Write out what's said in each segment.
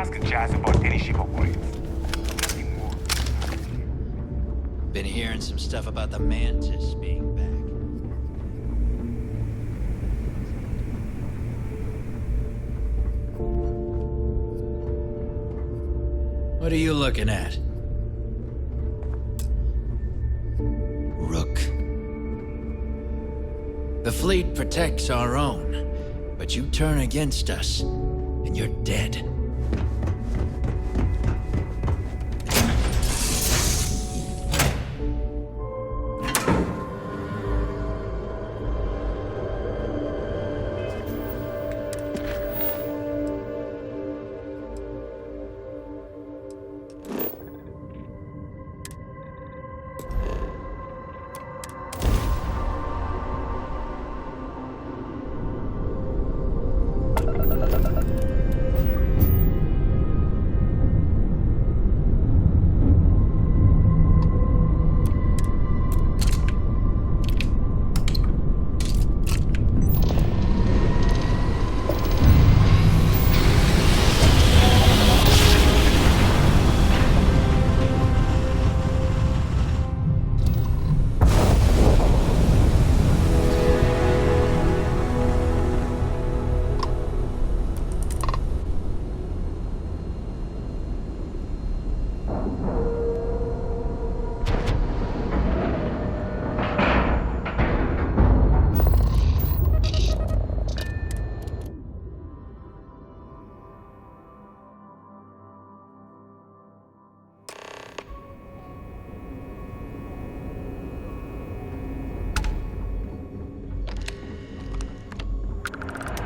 Ask Jazz about any ship upgrades. Nothing more. Been hearing some stuff about the Mantis being back. What are you looking at? Rook. The fleet protects our own, but you turn against us, and you're dead.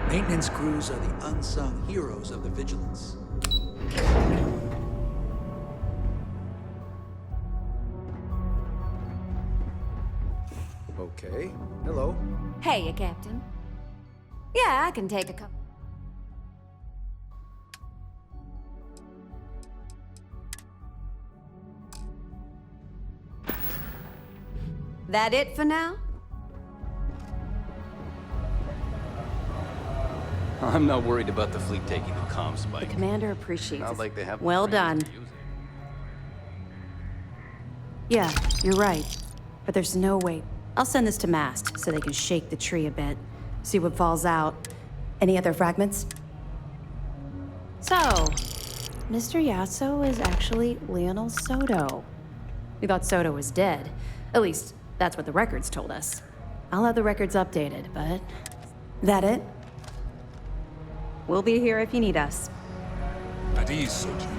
Maintenance crews are the unsung heroes of the Vigilance. Okay. Hello. Hey, Captain. Yeah, I can take a couple. That it for now? I'm not worried about the fleet taking the comm spike. The commander appreciates Not it. like they have. Well done. Yeah, you're right. But there's no way. I'll send this to Mast so they can shake the tree a bit. See what falls out. Any other fragments? So, Mr. Yasso is actually Lionel Soto. We thought Soto was dead. At least, that's what the records told us. I'll have the records updated, but... That it? We'll be here if you need us. At ease, soldier.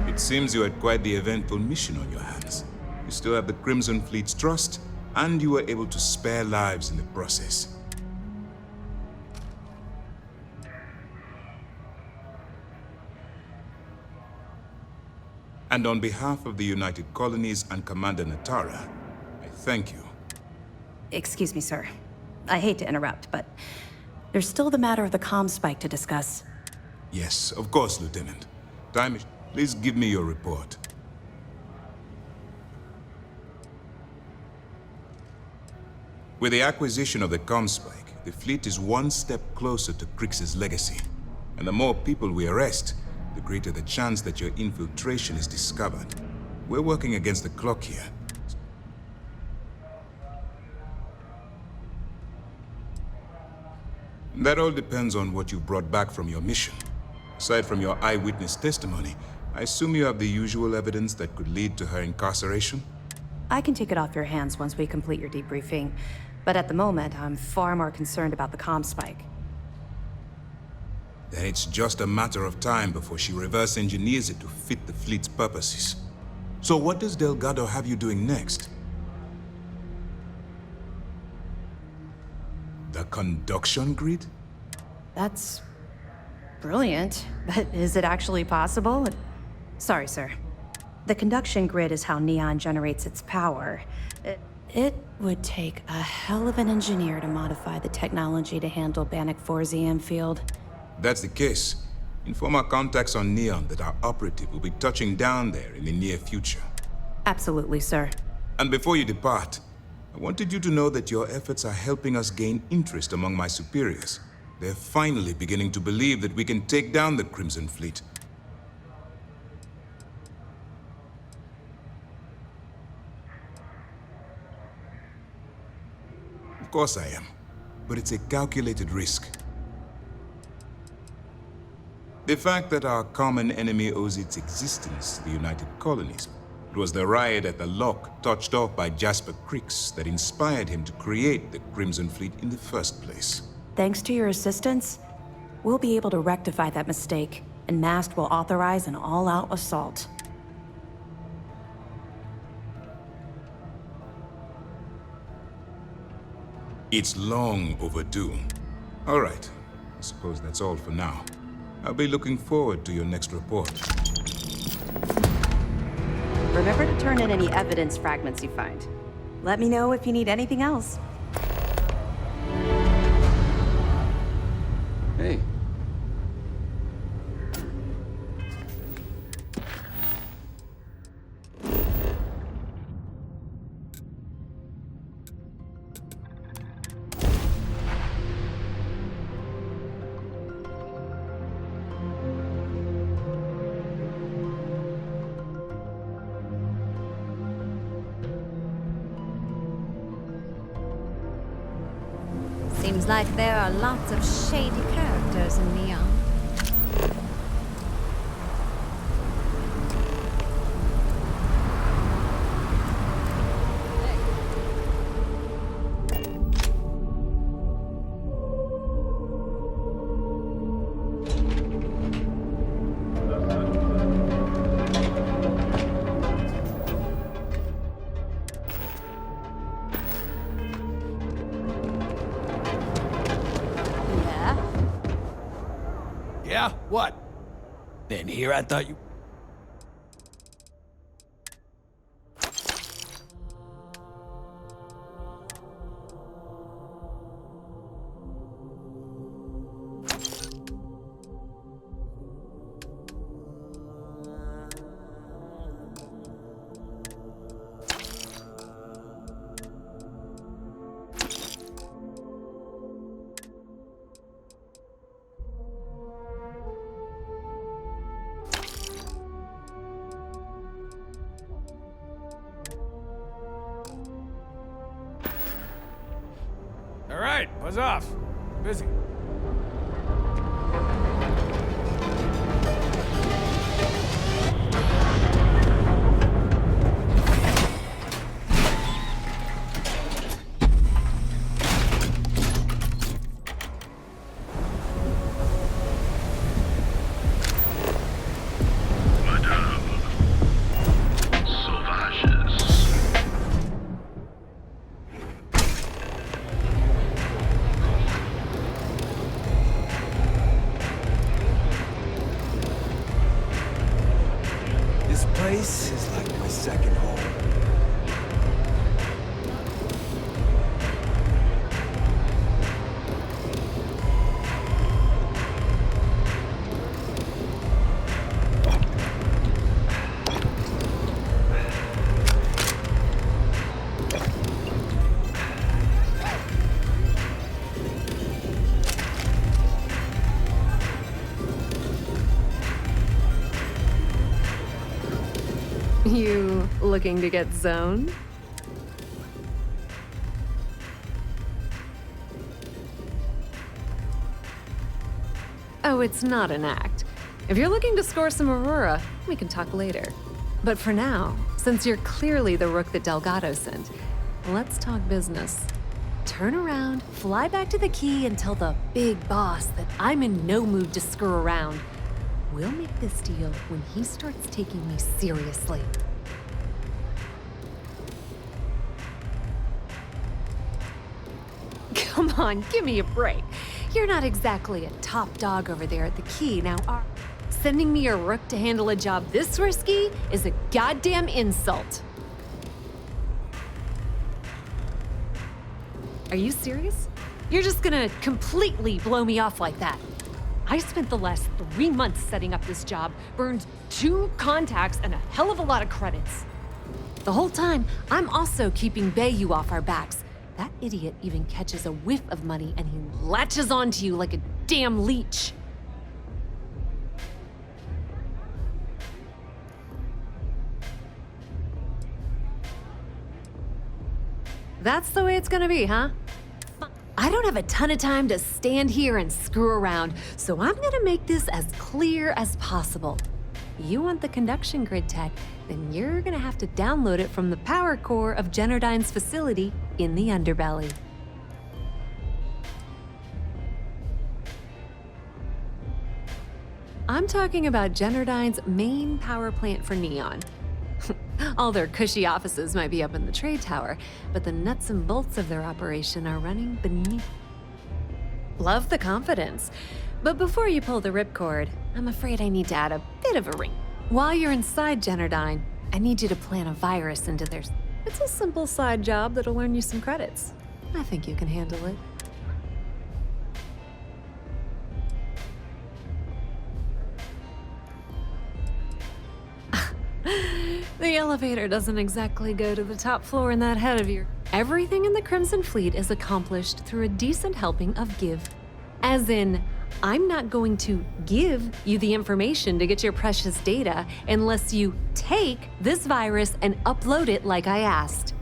It seems you had quite the eventful mission on your hands. You still have the Crimson Fleet's trust, and you were able to spare lives in the process. And on behalf of the United Colonies and Commander Natara, I thank you. Excuse me, sir. I hate to interrupt, but there's still the matter of the comm spike to discuss. Yes, of course, Lieutenant. Please give me your report. With the acquisition of the comm spike, the fleet is one step closer to Krix's legacy. And the more people we arrest, the greater the chance that your infiltration is discovered. We're working against the clock here. That all depends on what you brought back from your mission. Aside from your eyewitness testimony, I assume you have the usual evidence that could lead to her incarceration? I can take it off your hands once we complete your debriefing, but at the moment, I'm far more concerned about the comm spike. Then it's just a matter of time before she reverse engineers it to fit the fleet's purposes. So what does Delgado have you doing next? The conduction grid? That's brilliant, but is it actually possible? Sorry, sir. The conduction grid is how Neon generates its power. It would take a hell of an engineer to modify the technology to handle Bannoc 4's EM field. That's the case. Inform our contacts on Neon that our operative will be touching down there in the near future. Absolutely, sir. And before you depart, I wanted you to know that your efforts are helping us gain interest among my superiors. They're finally beginning to believe that we can take down the Crimson Fleet. course I am. But it's a calculated risk. The fact that our common enemy owes its existence to the United Colonies. It was the riot at the Lock, touched off by Jasper Crix, that inspired him to create the Crimson Fleet in the first place. Thanks to your assistance, we'll be able to rectify that mistake, and Mast will authorize an all-out assault. It's long overdue. All right. I suppose that's all for now. I'll be looking forward to your next report. Remember to turn in any evidence fragments you find. Let me know if you need anything else. Hey. Seems like there are lots of shady characters in Neon. Yeah? What? Been here? I thought you... All right, buzz off. Busy. This place is like my second home. You looking to get zoned? Oh, it's not an act. If you're looking to score some Aurora, we can talk later. But for now, since you're clearly the rook that Delgado sent, let's talk business. Turn around, fly back to the key, and tell the big boss that I'm in no mood to screw around. We'll make this deal when he starts taking me seriously. Come on, give me a break. You're not exactly a top dog over there at the key. Now, sending me a rook to handle a job this risky is a goddamn insult. Are you serious? You're just gonna completely blow me off like that? I spent the last 3 months setting up this job, burned 2 contacts and a hell of a lot of credits. The whole time, I'm also keeping Bayou off our backs. That idiot even catches a whiff of money and he latches onto you like a damn leech. That's the way it's gonna be, huh? I don't have a ton of time to stand here and screw around, so I'm gonna make this as clear as possible. You want the conduction grid tech, then you're gonna have to download it from the power core of Generdyne's facility in the underbelly. I'm talking about Generdyne's main power plant for Neon. All their cushy offices might be up in the trade tower, but the nuts and bolts of their operation are running beneath. Love the confidence. But before you pull the ripcord, I'm afraid I need to add a bit of a ring. While you're inside Generdyne, I need you to plant a virus into theirs. It's a simple side job that'll earn you some credits. I think you can handle it. The elevator doesn't exactly go to the top floor in that head of yours. Everything in the Crimson Fleet is accomplished through a decent helping of give. As in, I'm not going to give you the information to get your precious data unless you take this virus and upload it like I asked.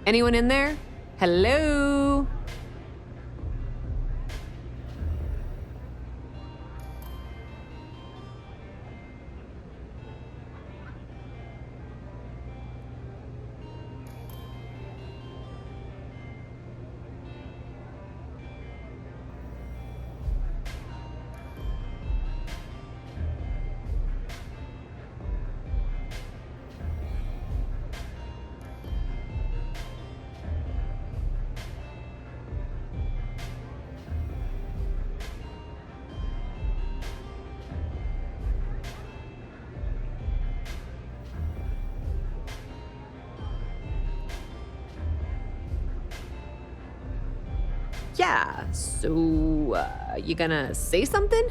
Anyone in there? Hello? Yeah, so, you gonna say something?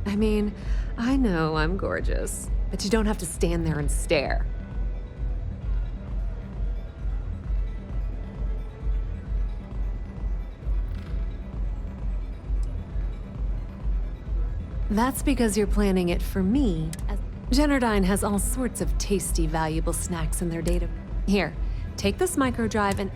I mean, I know I'm gorgeous, but you don't have to stand there and stare. That's because you're planning it for me. Generdyne has all sorts of tasty, valuable snacks in their data. Here, take this microdrive and...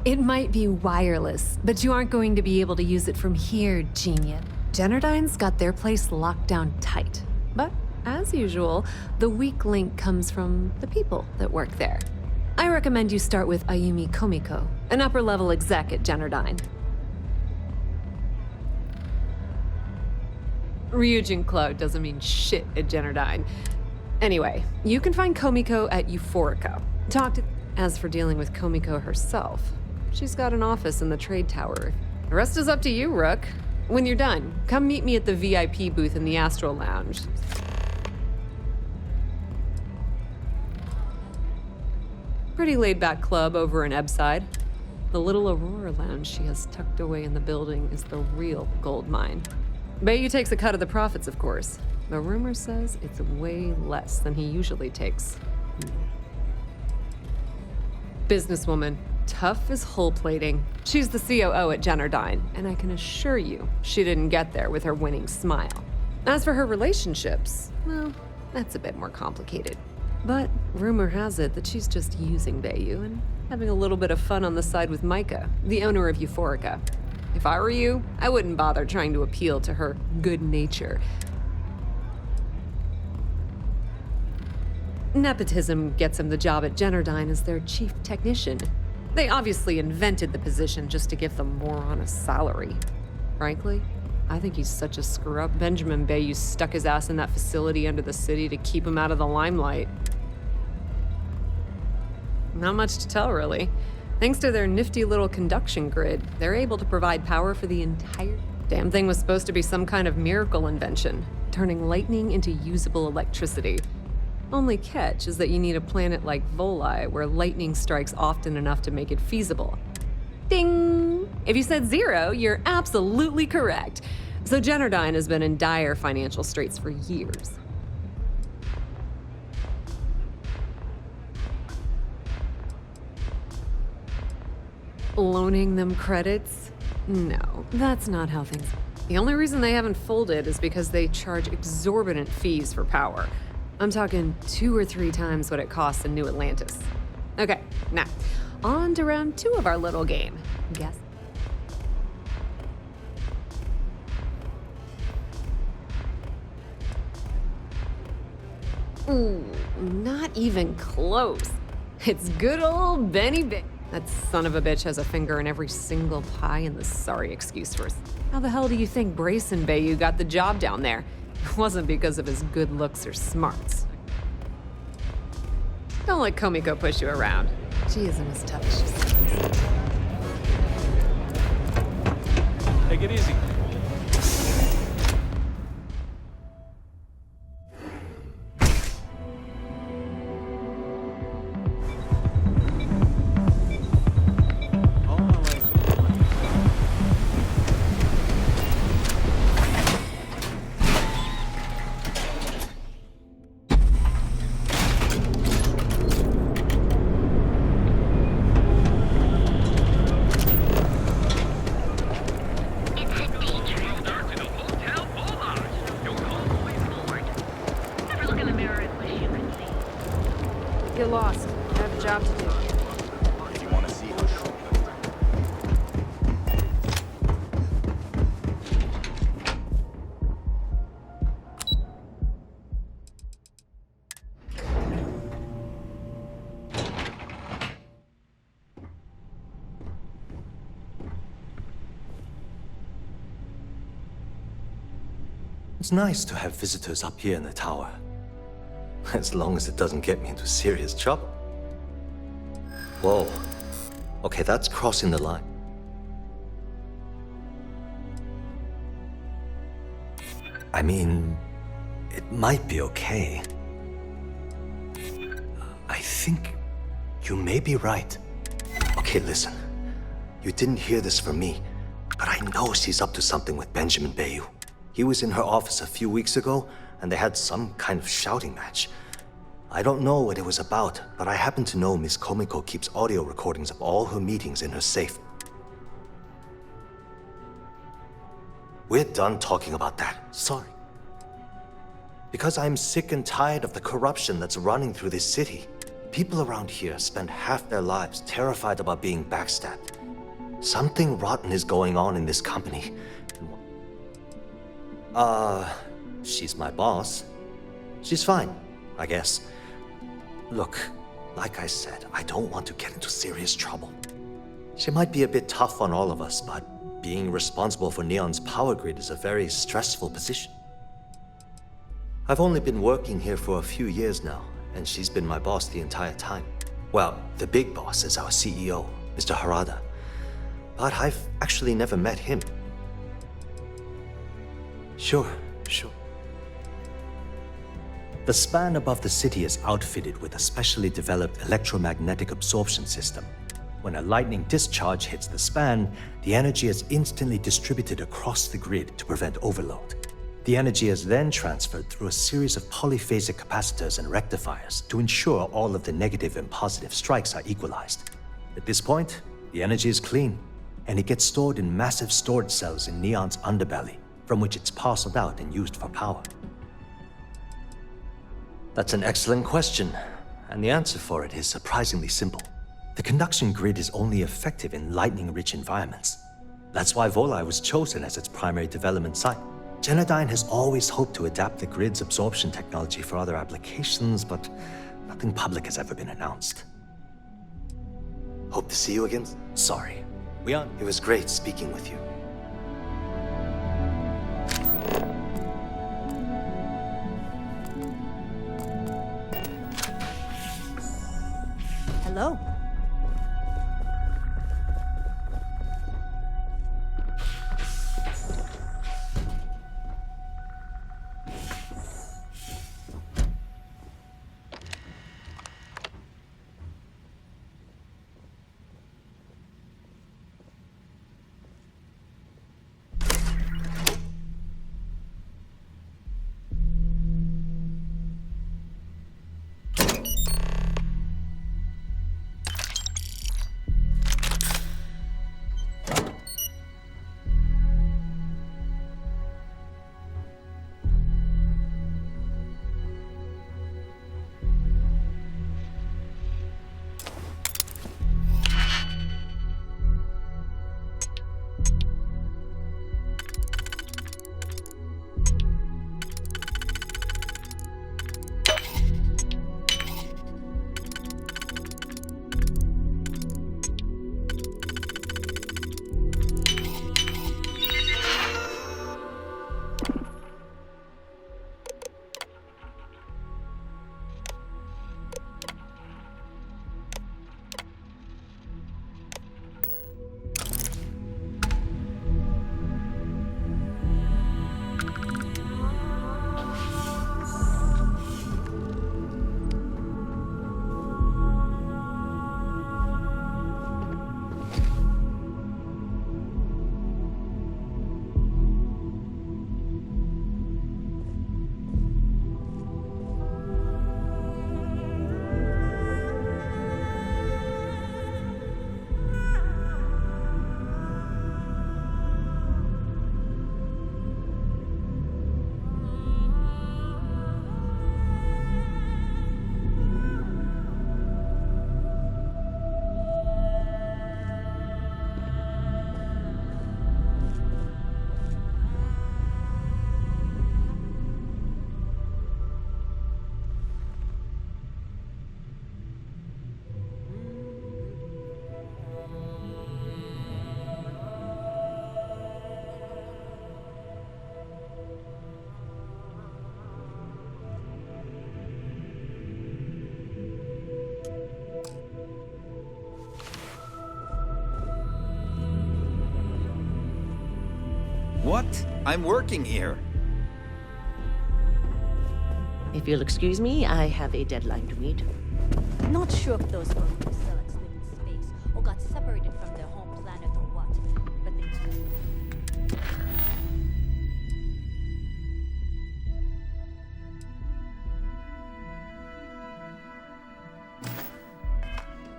It might be wireless, but you aren't going to be able to use it from here, genius. Generdyne's got their place locked down tight. But, as usual, the weak link comes from the people that work there. I recommend you start with Ayumi Komiko, an upper-level exec at Generdyne. Ryujin Cloud doesn't mean shit at Generdyne. Anyway, you can find Komiko at Euphorica. Talk to... As for dealing with Komiko herself, she's got an office in the trade tower. The rest is up to you, Rook. When you're done, come meet me at the VIP booth in the Astral Lounge. Pretty laid-back club over in Ebside. The little Aurora Lounge she has tucked away in the building is the real gold mine. Bayou takes a cut of the profits, of course, but rumor says it's way less than he usually takes. Businesswoman, tough as hull plating. She's the COO at Jennerdyne, and I can assure you she didn't get there with her winning smile. As for her relationships, well, that's a bit more complicated. But rumor has it that she's just using Bayou and having a little bit of fun on the side with Micah, the owner of Euphorica. If I were you, I wouldn't bother trying to appeal to her good nature. Nepotism gets him the job at Jennerdyne as their chief technician. They obviously invented the position just to give the moron a salary. Frankly, I think he's such a screw-up. Benjamin Bayou stuck his ass in that facility under the city to keep him out of the limelight. Not much to tell, really. Thanks to their nifty little conduction grid, they're able to provide power for the entire... Damn thing was supposed to be some kind of miracle invention, turning lightning into usable electricity. Only catch is that you need a planet like Voli, where lightning strikes often enough to make it feasible. Ding! If you said 0, you're absolutely correct. So Jennerdyne has been in dire financial straits for years. Loaning them credits? No, that's not how things... The only reason they haven't folded is because they charge exorbitant fees for power. I'm talking 2 or 3 times what it costs in New Atlantis. Okay, now, on to round 2 of our little game. Guess? Ooh, not even close. It's good old Benny Big. That son of a bitch has a finger in every single pie and the sorry excuse for us. How the hell do you think Brayson Bayou got the job down there? It wasn't because of his good looks or smarts. Don't let Komiko push you around. She isn't as tough as she seems. Take it easy. You're lost. I have a job to do. If you want to see how short It's nice to have visitors up here in the tower. As long as it doesn't get me into serious trouble. Whoa. Okay, that's crossing the line. I mean, it might be okay. I think you may be right. Okay, listen. You didn't hear this from me, but I know she's up to something with Benjamin Bayou. He was in her office a few weeks ago, and they had some kind of shouting match. I don't know what it was about, but I happen to know Miss Komiko keeps audio recordings of all her meetings in her safe. We're done talking about that. Sorry. Because I'm sick and tired of the corruption that's running through this city. People around here spend half their lives terrified about being backstabbed. Something rotten is going on in this company. She's my boss. She's fine, I guess. Look, like I said, I don't want to get into serious trouble. She might be a bit tough on all of us, but being responsible for Neon's power grid is a very stressful position. I've only been working here for a few years now, and she's been my boss the entire time. Well, the big boss is our CEO, Mr. Harada. But I've actually never met him. Sure. The span above the city is outfitted with a specially developed electromagnetic absorption system. When a lightning discharge hits the span, the energy is instantly distributed across the grid to prevent overload. The energy is then transferred through a series of polyphasic capacitors and rectifiers to ensure all of the negative and positive strikes are equalized. At this point, the energy is clean, and it gets stored in massive storage cells in Neon's underbelly, from which it's parceled out and used for power. That's an excellent question, and the answer for it is surprisingly simple. The conduction grid is only effective in lightning-rich environments. That's why Volai was chosen as its primary development site. Genodyne has always hoped to adapt the grid's absorption technology for other applications, but nothing public has ever been announced. Hope to see you again. Sorry. It was great speaking with you. Hello. What? I'm working here. If you'll excuse me, I have a deadline to meet. Not sure if those folks themselves live in space or got separated from their home planet or what, but they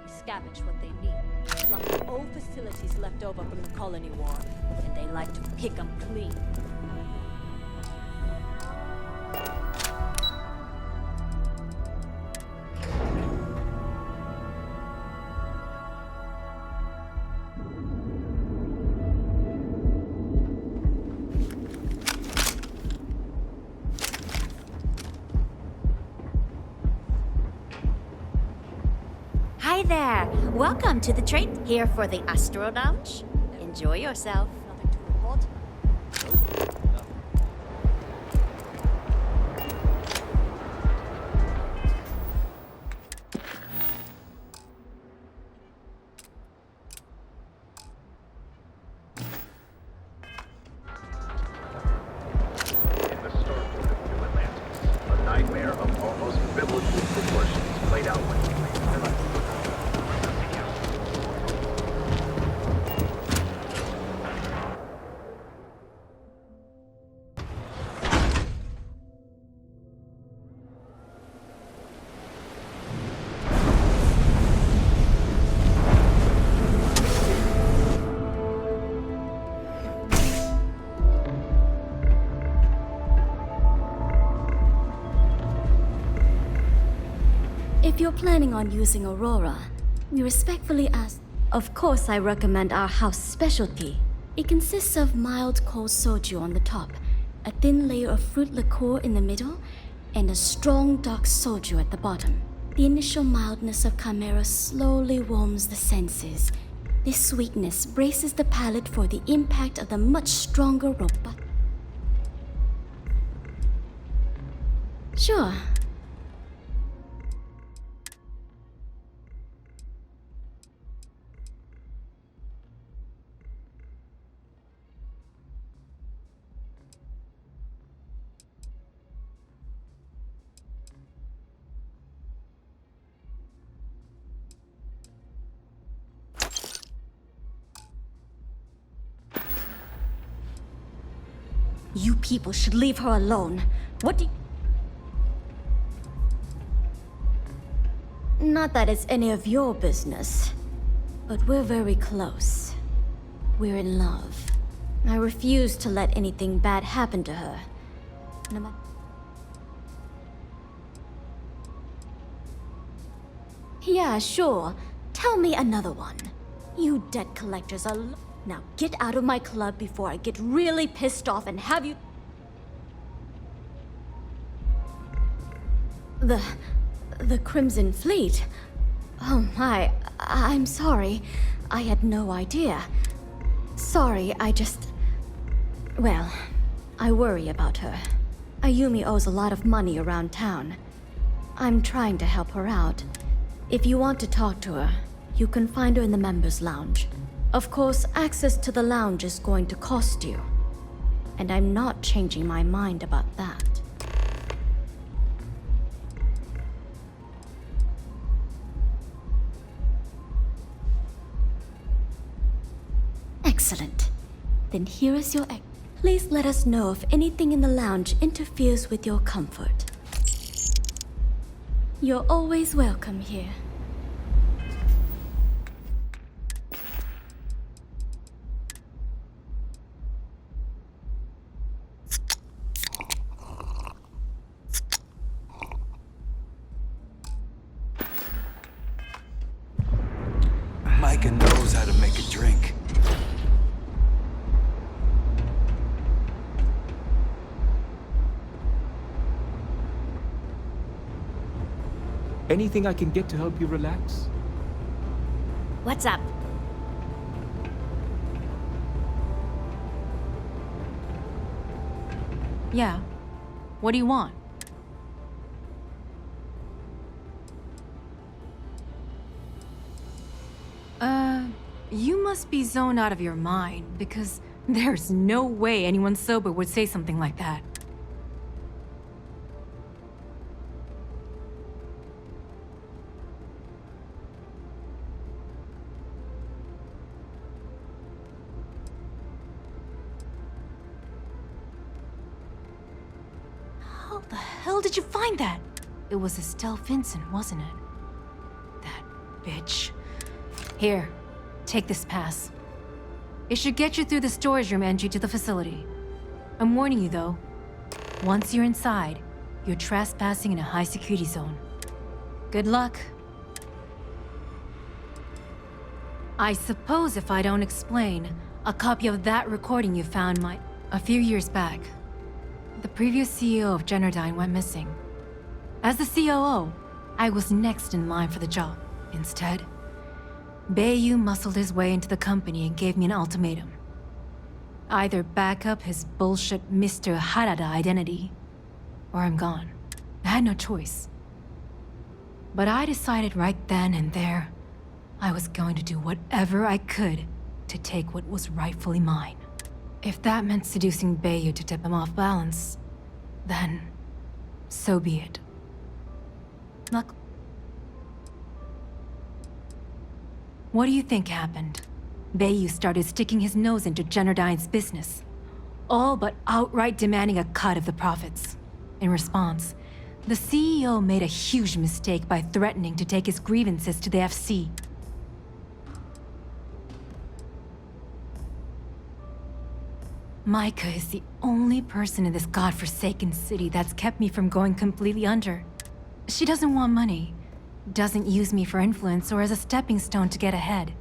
scavenge what they need. Lots of old facilities left over from the colony war, and they like to pick them clean. Hi there! Welcome to the trade here for the Astro Lounge. Enjoy yourself. Nothing to report. In the Starfield of New Atlantis, a nightmare of almost biblical proportions played out when we leave the light. If you're planning on using Aurora, we respectfully ask. Of course, I recommend our house specialty. It consists of mild cold soju on the top, a thin layer of fruit liqueur in the middle, and a strong dark soju at the bottom. The initial mildness of Chimera slowly warms the senses. This sweetness braces the palate for the impact of the much stronger robust. Sure. You people should leave her alone. What do you... Not that it's any of your business, but we're very close. We're in love. I refuse to let anything bad happen to her. No matter... Yeah, sure. Tell me another one. You debt collectors are... Now get out of my club before I get really pissed off and have you... The Crimson Fleet? Oh my, I'm sorry. I had no idea. Sorry, I just... Well, I worry about her. Ayumi owes a lot of money around town. I'm trying to help her out. If you want to talk to her, you can find her in the members' lounge. Of course, access to the lounge is going to cost you. And I'm not changing my mind about that. Excellent. Then here is your egg. Please let us know if anything in the lounge interferes with your comfort. You're always welcome here. Micah knows how to make a drink. Anything I can get to help you relax? What's up? Yeah. What do you want? You must be zoned out of your mind, because there's no way anyone sober would say something like that. How the hell did you find that? It was Estelle Vincent, wasn't it? That bitch. Here, take this pass. It should get you through the storage room entry to the facility. I'm warning you though, once you're inside, you're trespassing in a high security zone. Good luck. I suppose if I don't explain, a copy of that recording you found might... A few years back, the previous CEO of Generdyne went missing. As the COO, I was next in line for the job. Instead, Bayu muscled his way into the company and gave me an ultimatum. Either back up his bullshit Mr. Harada identity, or I'm gone. I had no choice. But I decided right then and there, I was going to do whatever I could to take what was rightfully mine. If that meant seducing Bayu to tip him off balance, then so be it. Look. What do you think happened? Bayu started sticking his nose into Generdyne's business, all but outright demanding a cut of the profits. In response, the CEO made a huge mistake by threatening to take his grievances to the FC. Micah is the only person in this godforsaken city that's kept me from going completely under. She doesn't want money. doesn't use me for influence or as a stepping stone to get ahead.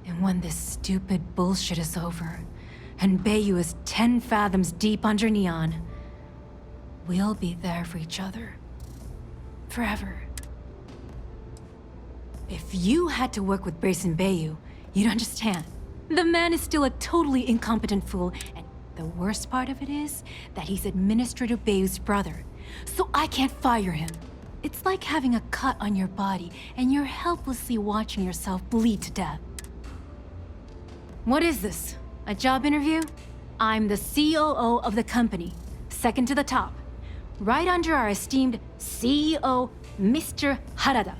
And when this stupid bullshit is over, and Bayou is 10 fathoms deep under Neon, we'll be there for each other. Forever. If you had to work with Brayson Bayou, you'd understand. The man is still a totally incompetent fool, and the worst part of it is that he's Administrator Bayou's brother, so I can't fire him. It's like having a cut on your body, and you're helplessly watching yourself bleed to death. What is this? A job interview? I'm the COO of the company, second to the top, right under our esteemed CEO, Mr. Harada.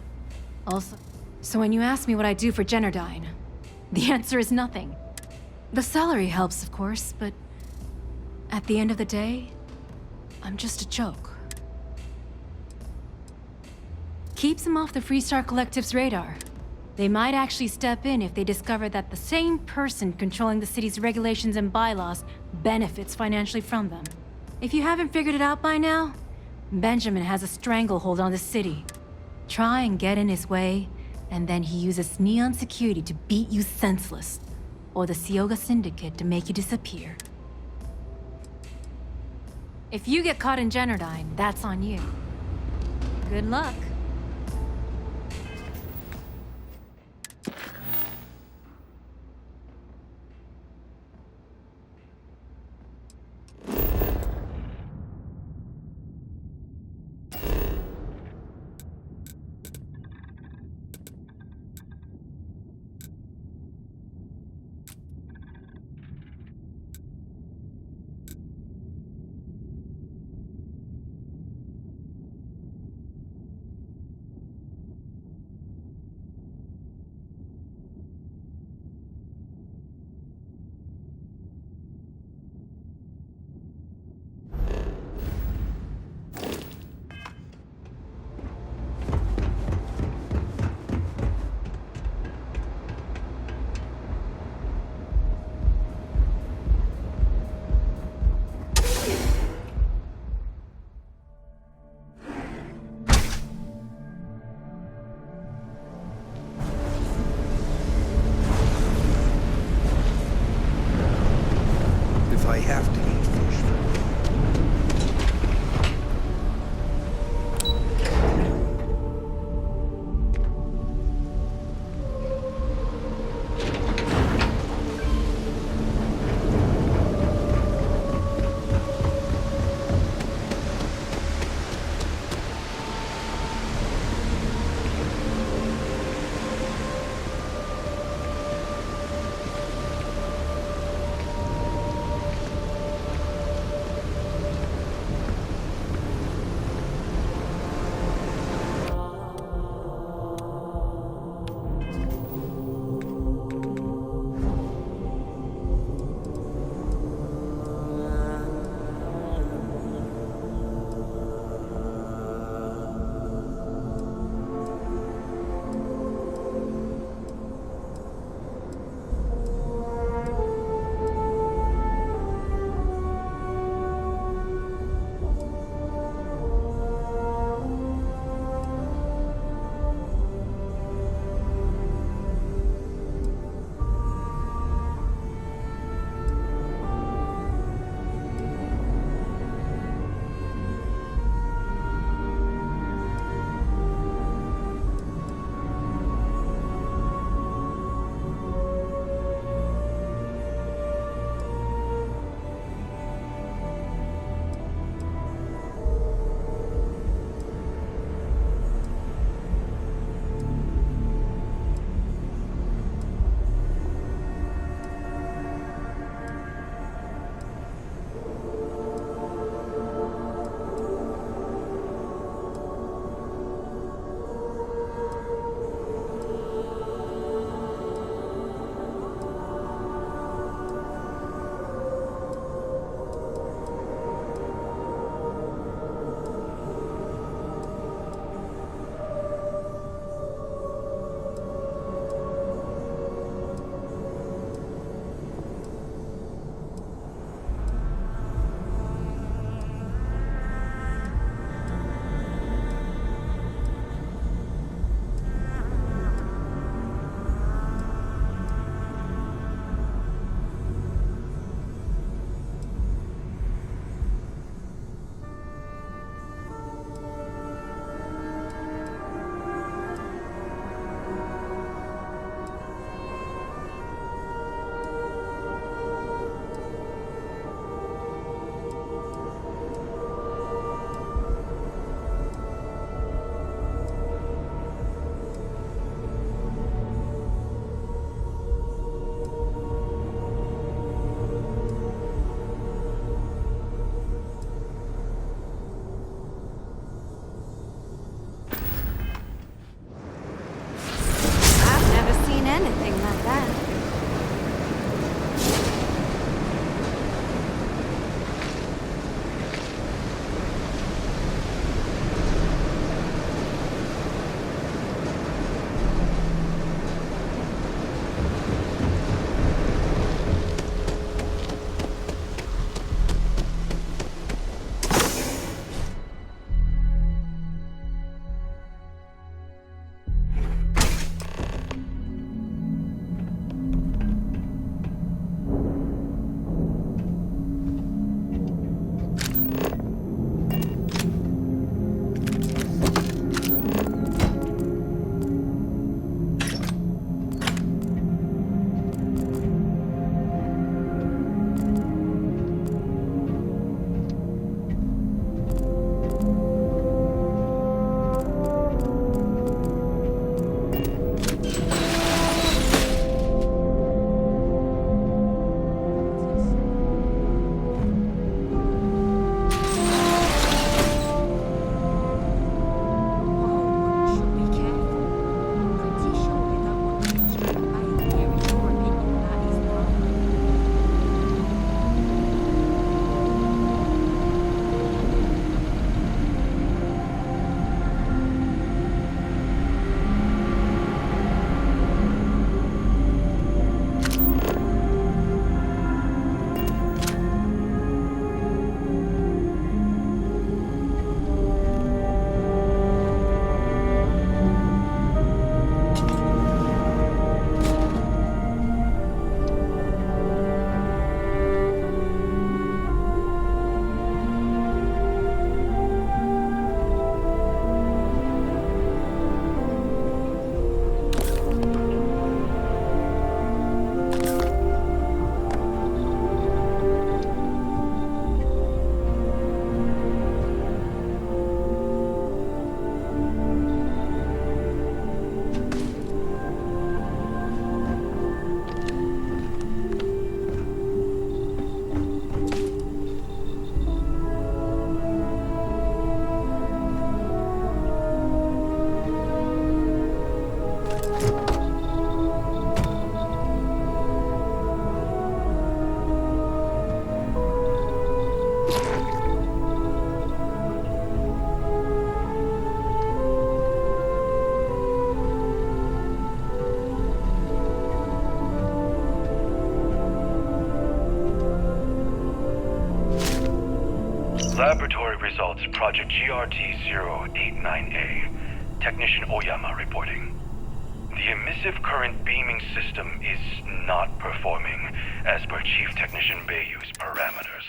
Also, so when you ask me what I do for Generdyne, the answer is nothing. The salary helps, of course, but at the end of the day, I'm just a joke. Keeps him off the Freestar Collective's radar. They might actually step in if they discover that the same person controlling the city's regulations and bylaws benefits financially from them. If you haven't figured it out by now, Benjamin has a stranglehold on the city. Try and get in his way, and then he uses Neon security to beat you senseless, or the Sioga Syndicate to make you disappear. If you get caught in Generdyne, that's on you. Good luck. I have to eat fish. Laboratory results, Project GRT-089A. Technician Oyama reporting. The emissive current beaming system is not performing as per Chief Technician Bayou's parameters.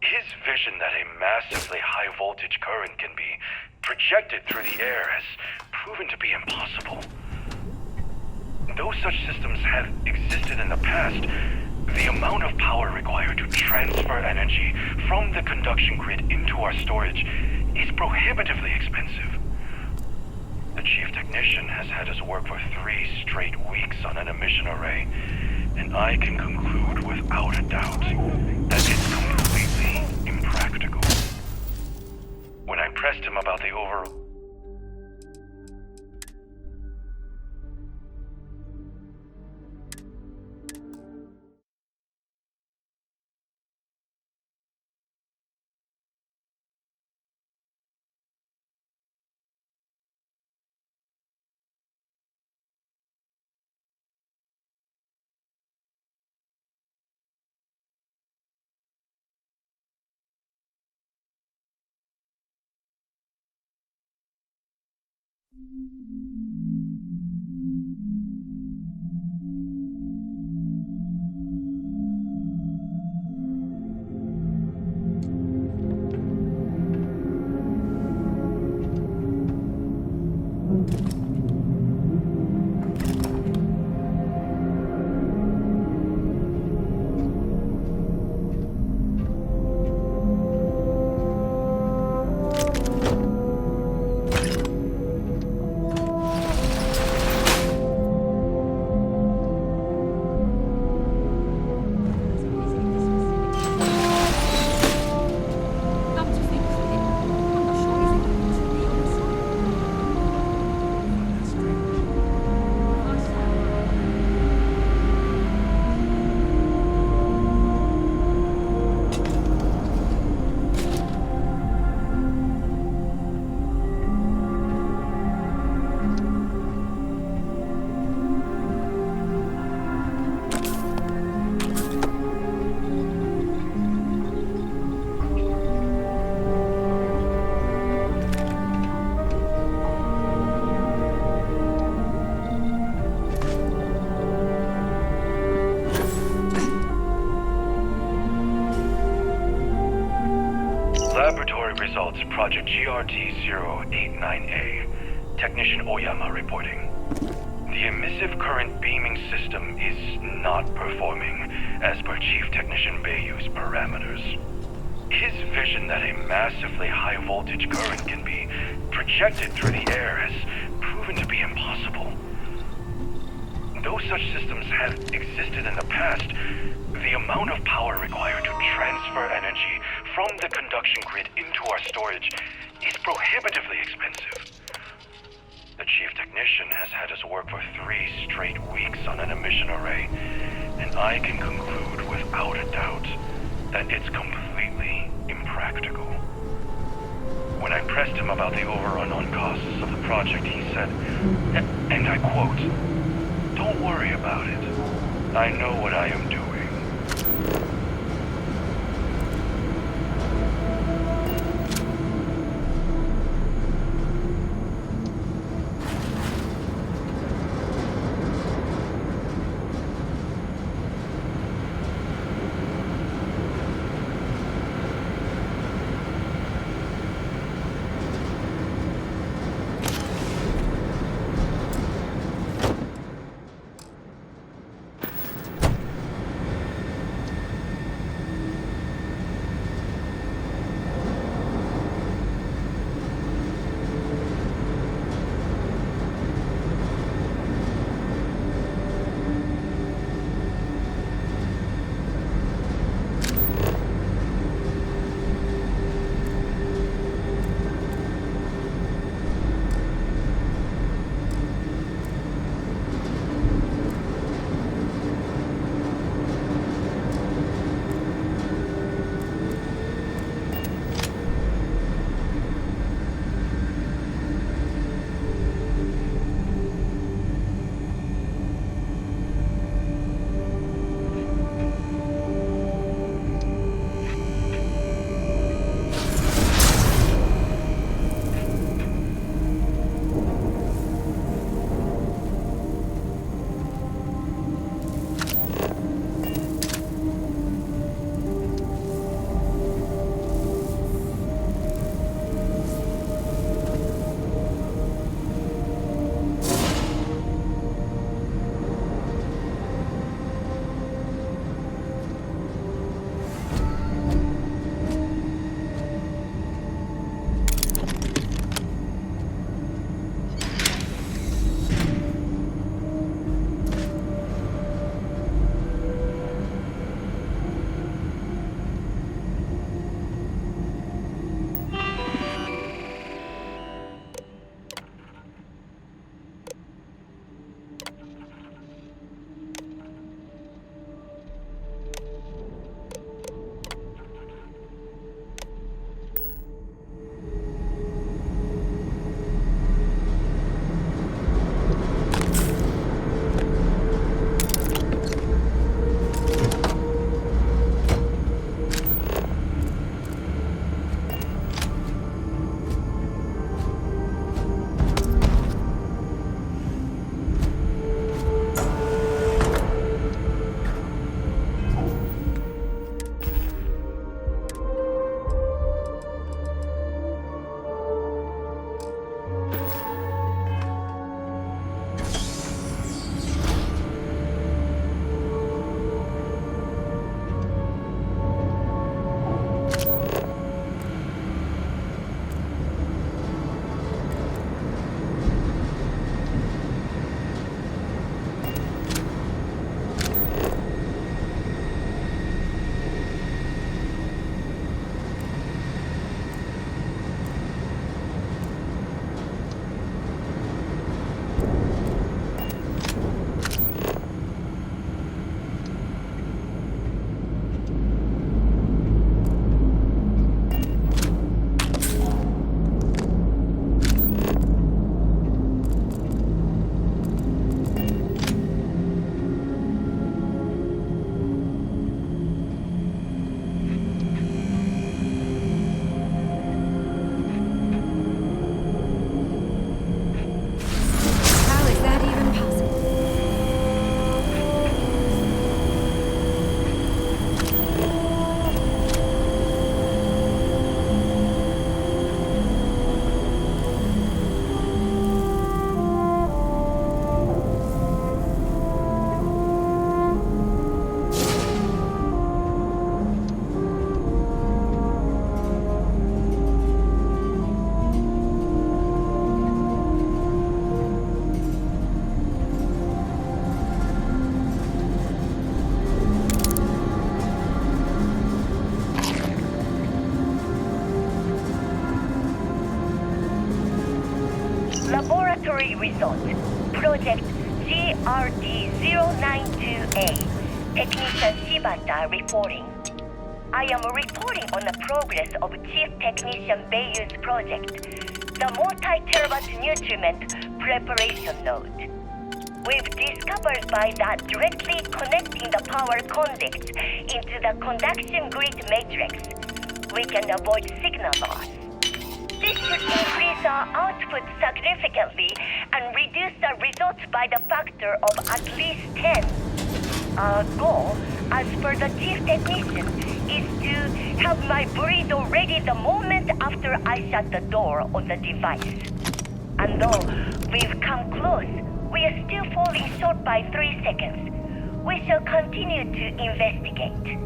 His vision that a massively high voltage current can be projected through the air has proven to be impossible. Though such systems have existed in the past, the amount of power required to transfer energy from the conduction grid into our storage is prohibitively expensive. The Chief Technician has had us work for 3 straight weeks on an emission array, and I can conclude without a doubt that it's completely impractical. When I pressed him about the overall Laboratory results, Project GRT-089A. Technician Oyama reporting. The emissive current beaming system is not performing as per Chief Technician Bayou's parameters. His vision that a massively high voltage current can be projected through the air has proven to be impossible. Though such systems have existed in the past, the amount of power required to transfer energy from the conduction grid into our storage is prohibitively expensive. The Chief Technician has had us work for 3 straight weeks on an emission array, and I can conclude without a doubt that it's completely impractical. When I pressed him about the overrun on costs of the project, he said, and I quote, "Don't worry about it. I know what I am doing." result. Project GRD-092A. Technician Shibata reporting. I am reporting on the progress of Chief Technician Beiyu's project, the multi-terawatt nutriment preparation node. We've discovered by that directly connecting the power conducts into the conduction grid matrix, we can avoid signal loss. This should increase our output significantly and reduce the results by the factor of at least 10. Our goal, as per the chief technician, is to have my burrito ready the moment after I shut the door on the device. And though we've come close, we are still falling short by 3 seconds. We shall continue to investigate.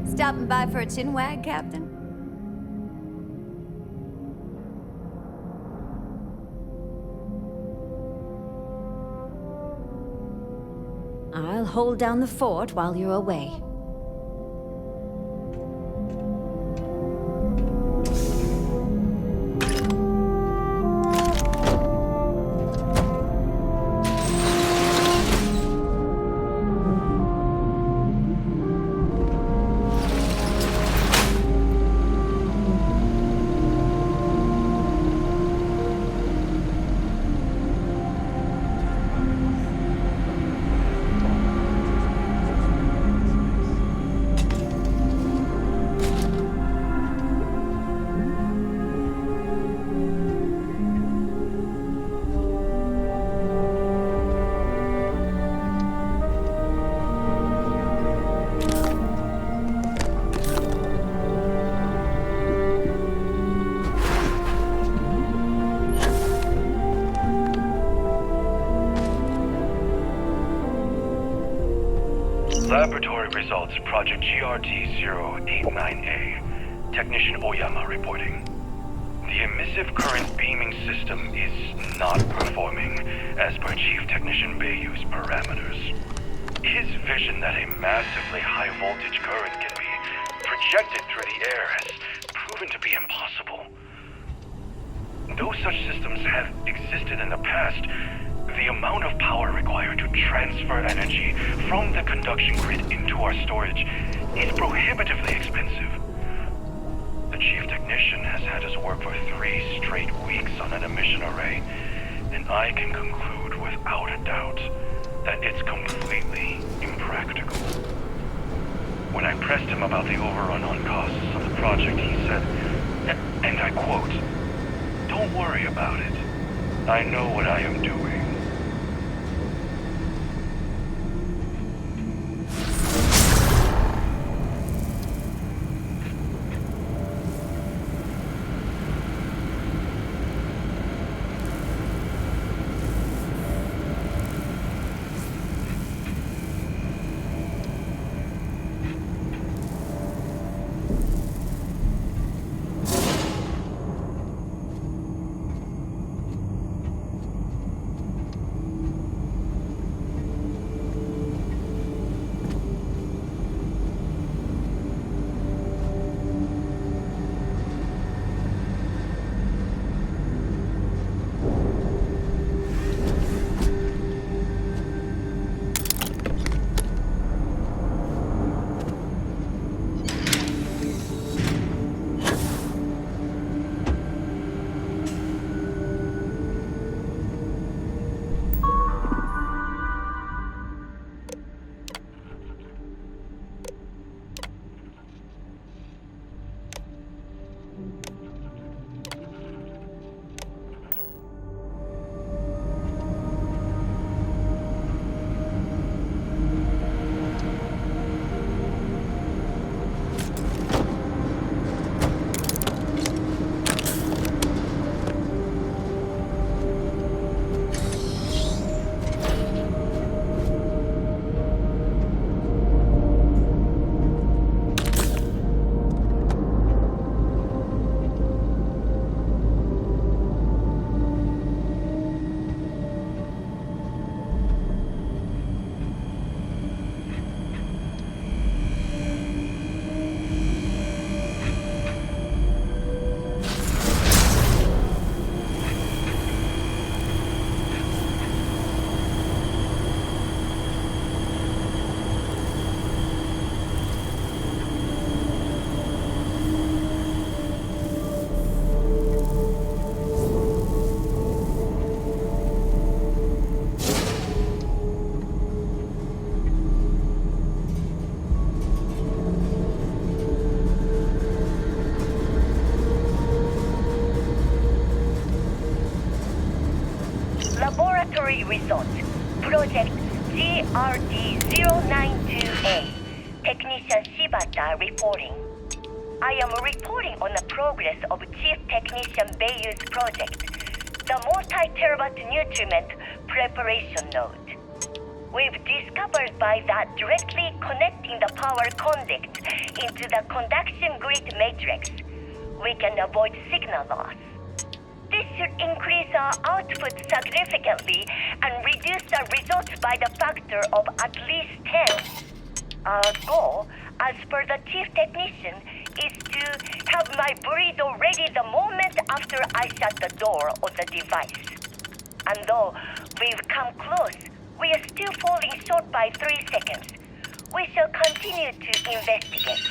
Stopping by for a chinwag, Captain? I'll hold down the fort while you're away. Laboratory results, Project GRT-089A. Technician Oyama reporting. The emissive current beaming system is not performing as per Chief Technician Bayou's parameters. His vision that a massively high voltage current can be projected through the air has proven to be impossible. Though such systems have existed in the past, the amount of power required to transfer energy from the conduction grid into our storage is prohibitively expensive. The Chief Technician has had us work for 3 straight weeks on an emission array, and I can conclude without a doubt that it's completely impractical. When I pressed him about the overrun on costs of the project, he said, and I quote, "Don't worry about it. I know what I am doing." Result. Project GRD-092A, Technician Shibata reporting. I am reporting on the progress of Chief Technician Beiyu's project, the multi-terabyte nutriment preparation node. We've discovered by that directly connecting the power conduct into the conduction grid matrix, we can avoid signal loss. This should increase our output significantly and reduce the results by the factor of at least 10. Our goal, as per the chief technician, is to have my burrito ready the moment after I shut the door on the device. And though we've come close, we are still falling short by 3 seconds. We shall continue to investigate.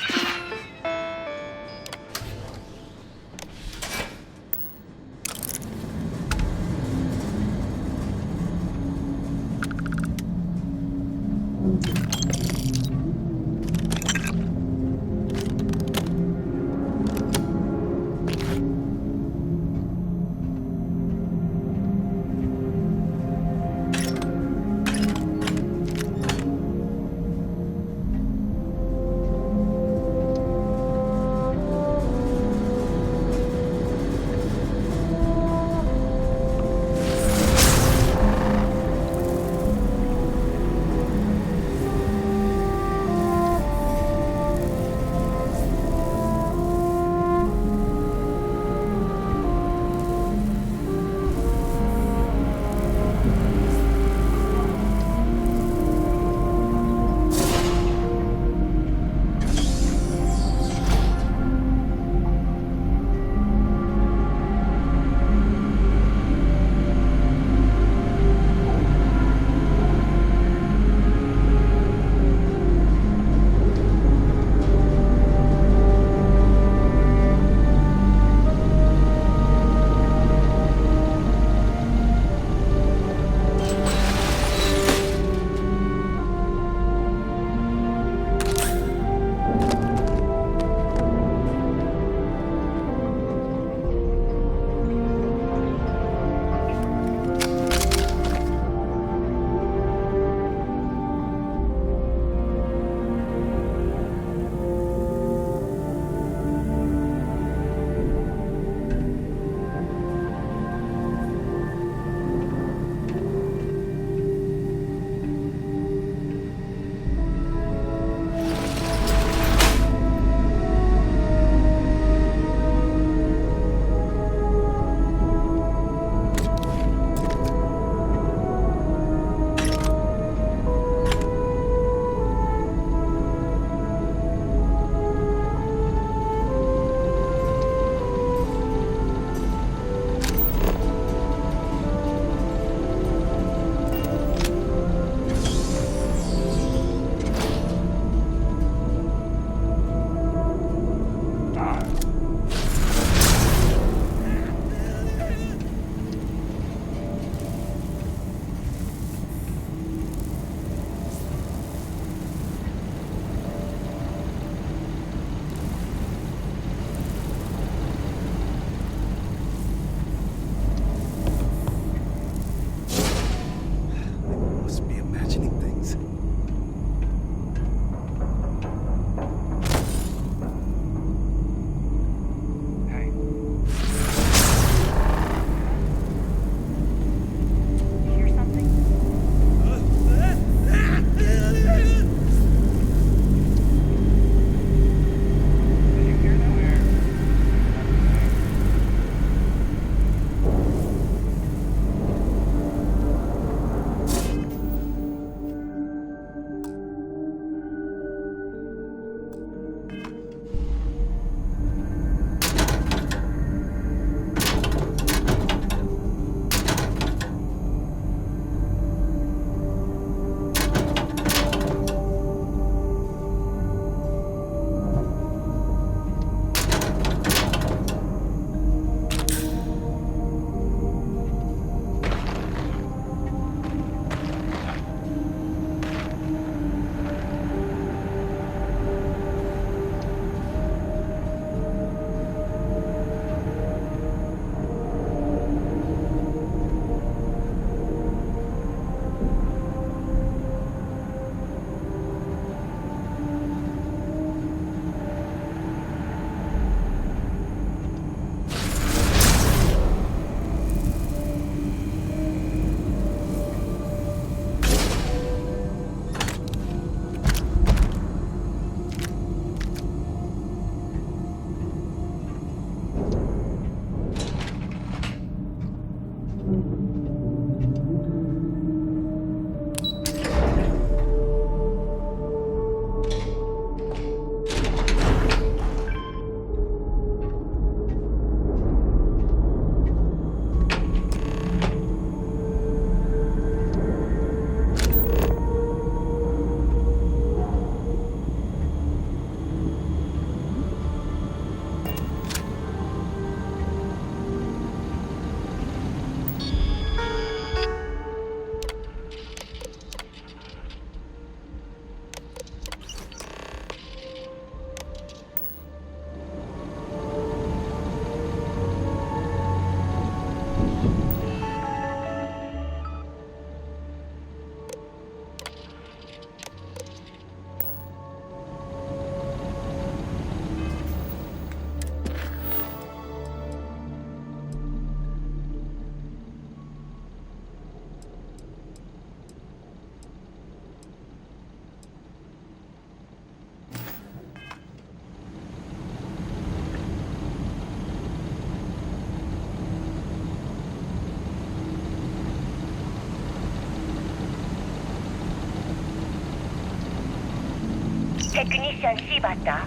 Technician Shibata,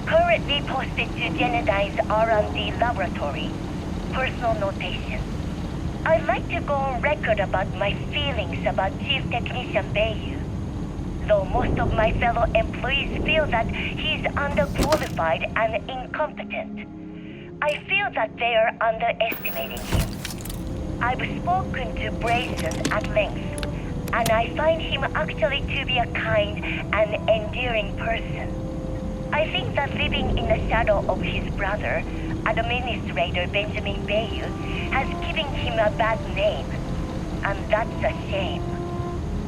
currently posted to Genedine's R&D laboratory. Personal notation. I'd like to go on record about my feelings about Chief Technician Bayu. Though most of my fellow employees feel that he's underqualified and incompetent, I feel that they are underestimating him. I've spoken to Brayson at length, and I find him actually to be a kind and endearing person. I think that living in the shadow of his brother, Administrator Benjamin Bayu, has given him a bad name, and that's a shame.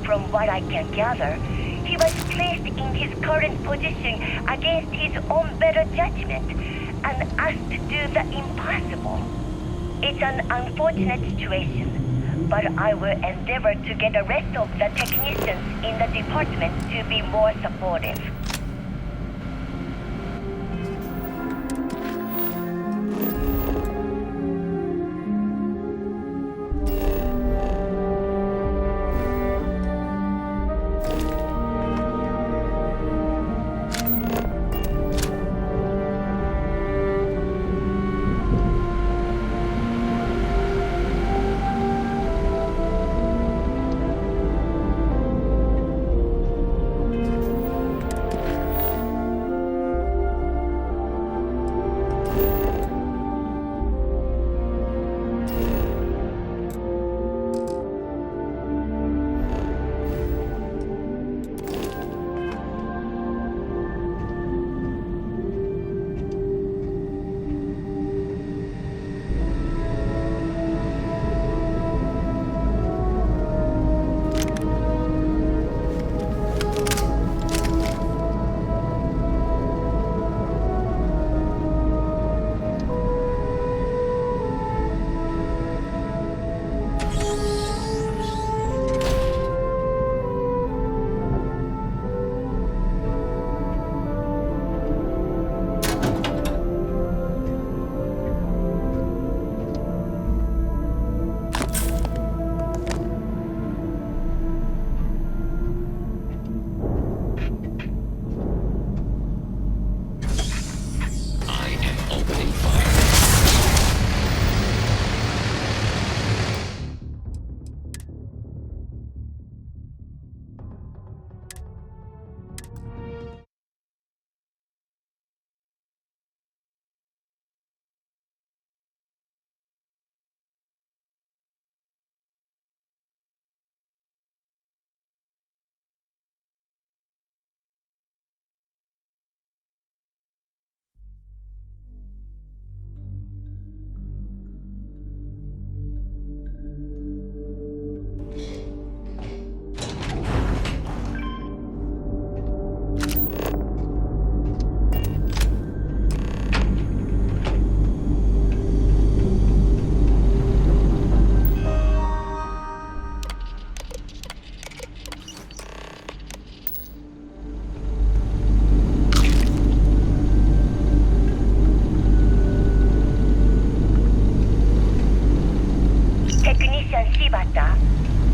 From what I can gather, he was placed in his current position against his own better judgment and asked to do the impossible. It's an unfortunate situation, but I will endeavor to get the rest of the technicians in the department to be more supportive.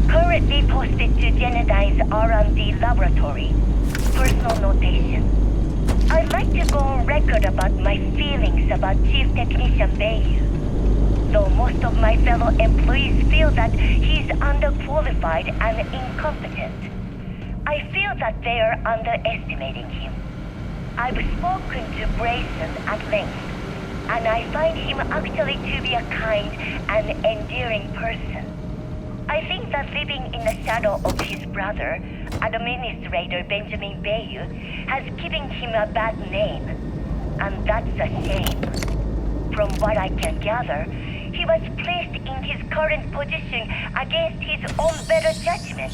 Currently posted to Genedine's R&D laboratory. Personal notation. I'd like to go on record about my feelings about Chief Technician Bayu. Though most of my fellow employees feel that he's underqualified and incompetent, I feel that they are underestimating him. I've spoken to Brayson at length, and I find him actually to be a kind and endearing person. I think that living in the shadow of his brother, Administrator Benjamin Bayu, has given him a bad name, and that's a shame. From what I can gather, he was placed in his current position against his own better judgment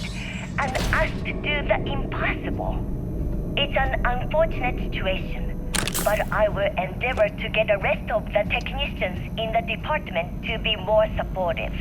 and asked to do the impossible. It's an unfortunate situation, but I will endeavor to get the rest of the technicians in the department to be more supportive.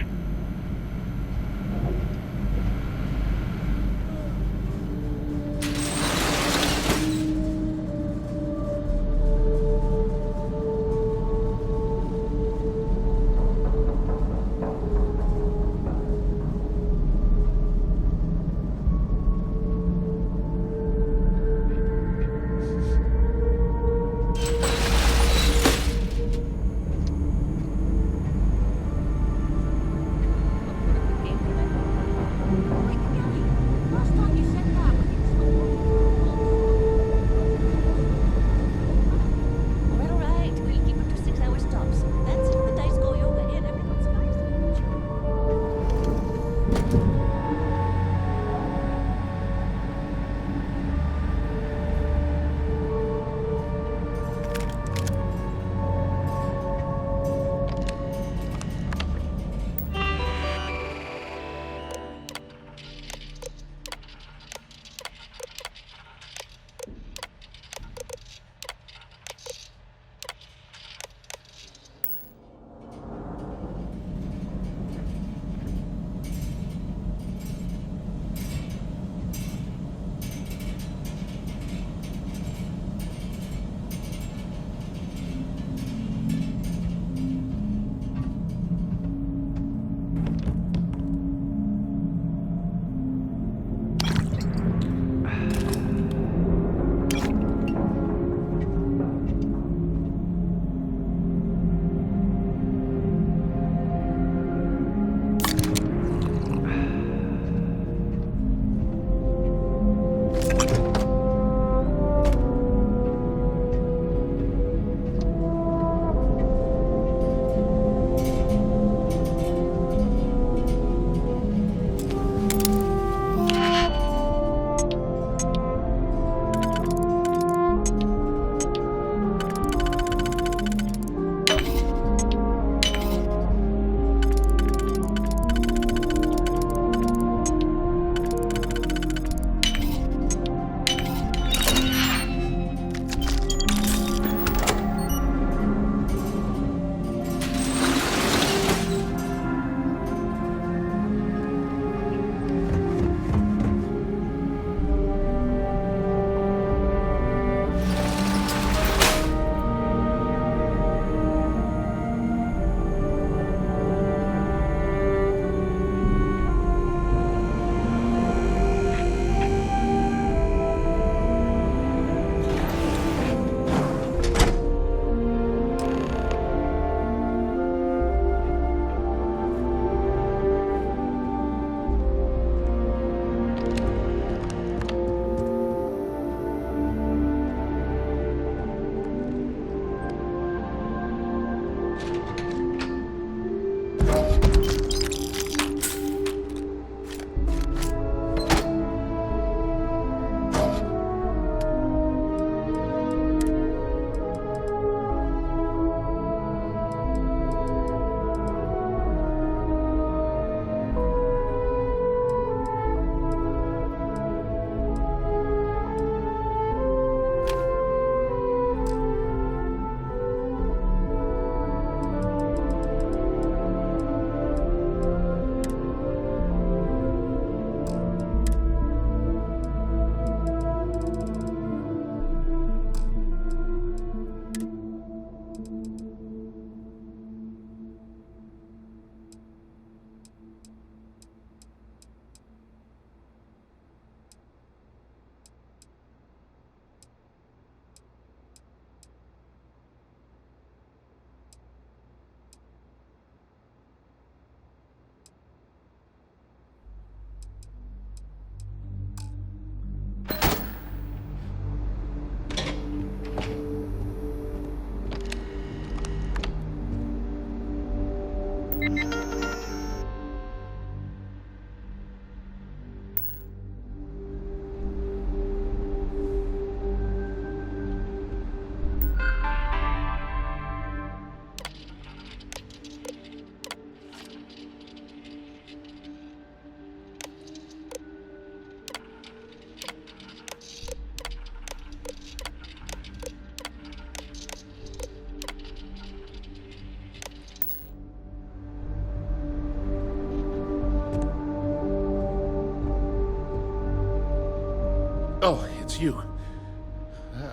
Oh, it's you.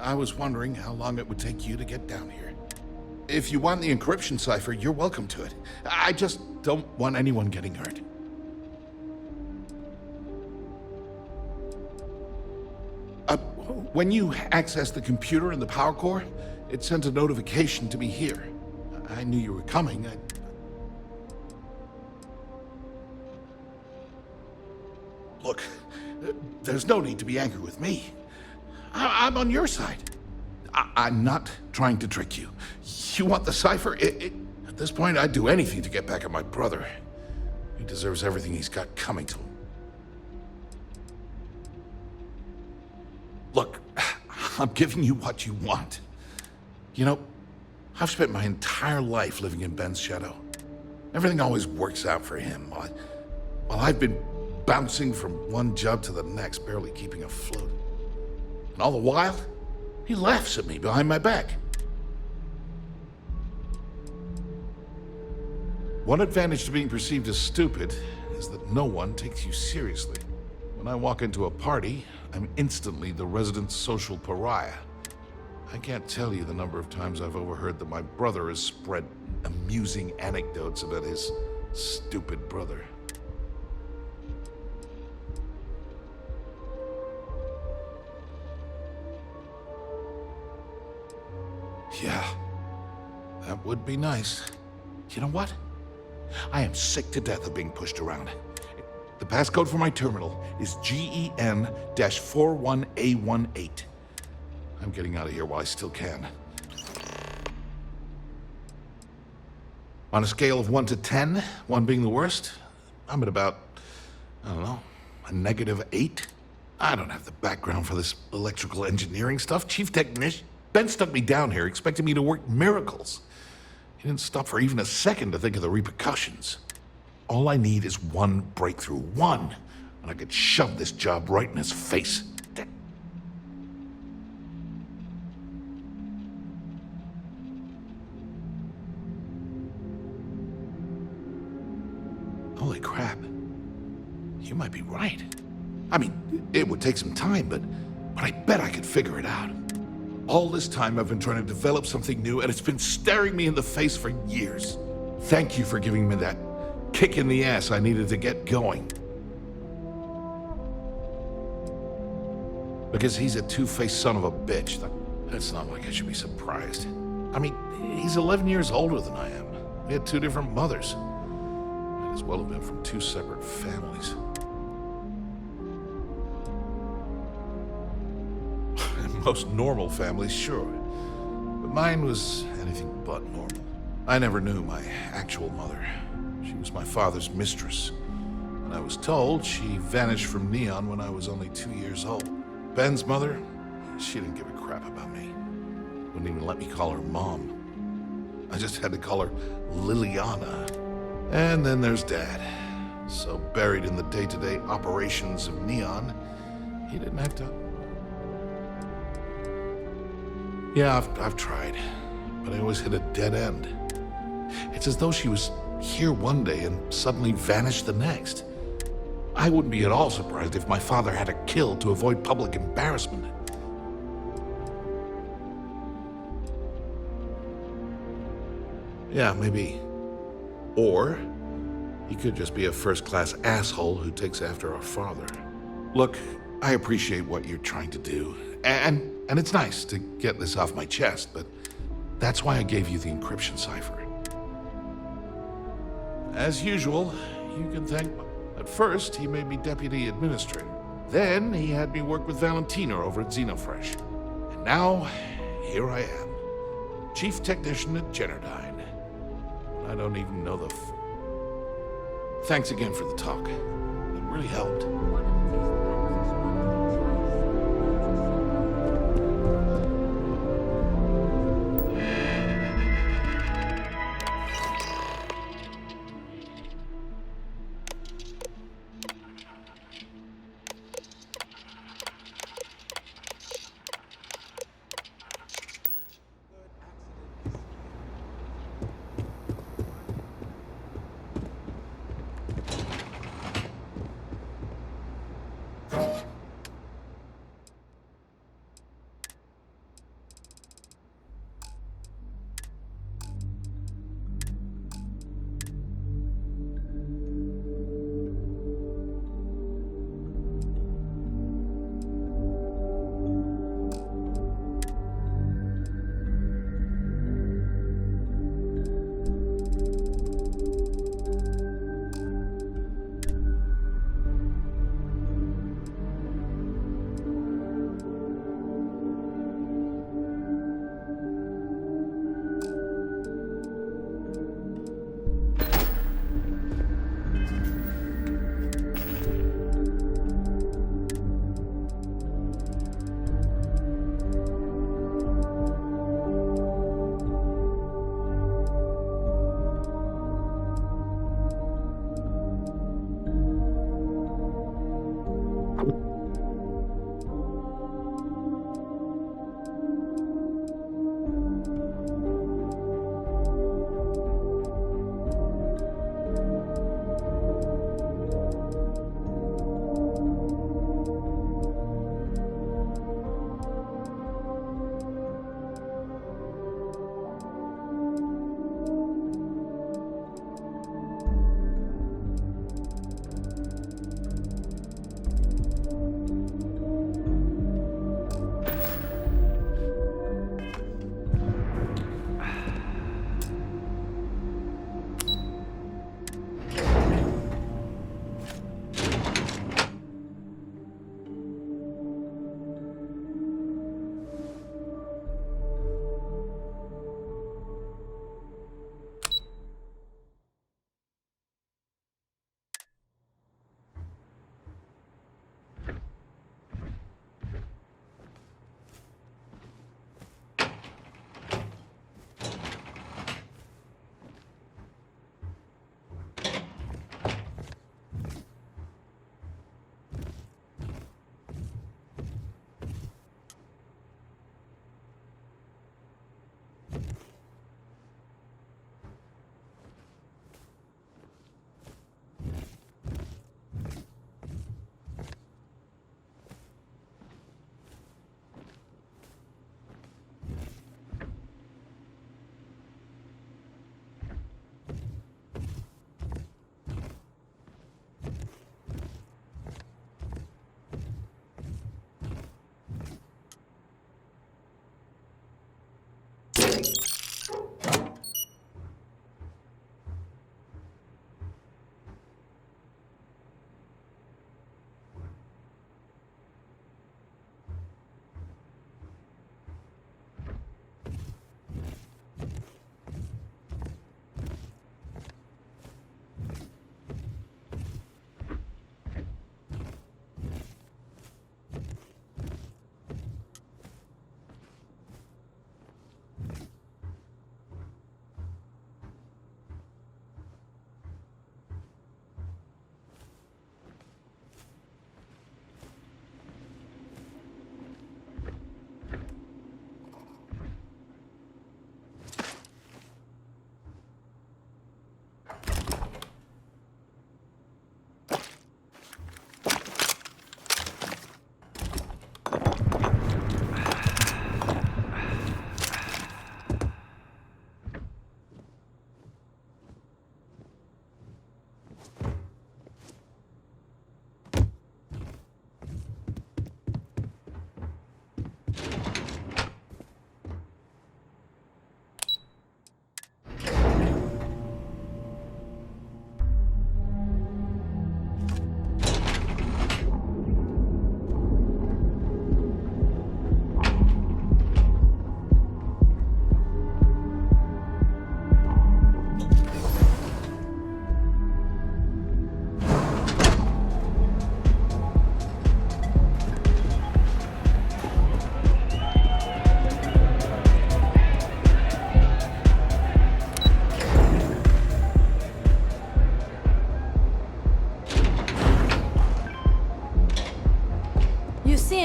I was wondering how long it would take you to get down here. If you want the encryption cipher, you're welcome to it. I just don't want anyone getting hurt. When you access the computer in the power core, it sent a notification to me here. I knew you were coming. Look, there's no need to be angry with me. I'm on your side. I'm not trying to trick you. You want the cipher? At this point, I'd do anything to get back at my brother. He deserves everything he's got coming to him. Look, I'm giving you what you want. You know, I've spent my entire life living in Ben's shadow. Everything always works out for him, while I've been bouncing from one job to the next, barely keeping afloat. And all the while, he laughs at me behind my back. One advantage to being perceived as stupid is that no one takes you seriously. When I walk into a party, I'm instantly the resident social pariah. I can't tell you the number of times I've overheard that my brother has spread amusing anecdotes about his stupid brother. Yeah, that would be nice. You know what? I am sick to death of being pushed around. The passcode for my terminal is GEN-41A18. I'm getting out of here while I still can. On a scale of 1 to 10, 1 being the worst, I'm at about, I don't know, a -8. I don't have the background for this electrical engineering stuff. Chief technician Ben stuck me down here, expecting me to work miracles. He didn't stop for even a second to think of the repercussions. All I need is one breakthrough, one, and I could shove this job right in his face. Holy crap. You might be right. I mean, it would take some time, but I bet I could figure it out. All this time I've been trying to develop something new, and it's been staring me in the face for years. Thank you for giving me that kick in the ass I needed to get going. Because he's a two-faced son of a bitch. That's not like I should be surprised. I mean, he's 11 years older than I am. We had 2 different mothers. Might as well have been from 2 separate families. Most normal families, sure. But mine was anything but normal. I never knew my actual mother. She was my father's mistress. And I was told she vanished from Neon when I was only 2 years old. Ben's mother, she didn't give a crap about me. Wouldn't even let me call her Mom. I just had to call her Liliana. And then there's Dad. So buried in the day-to-day operations of Neon, he didn't have to... Yeah, I've tried, but I always hit a dead end. It's as though she was here one day and suddenly vanished the next. I wouldn't be at all surprised if my father had her killed to avoid public embarrassment. Yeah, maybe. Or he could just be a first-class asshole who takes after our father. Look, I appreciate what you're trying to do, and it's nice to get this off my chest, but that's why I gave you the encryption cipher. As usual, you can thank... At first, he made me deputy administrator. Then, he had me work with Valentina over at Xenofresh. And now, here I am, chief technician at Generdyne. I don't even know the Thanks again for the talk. It really helped.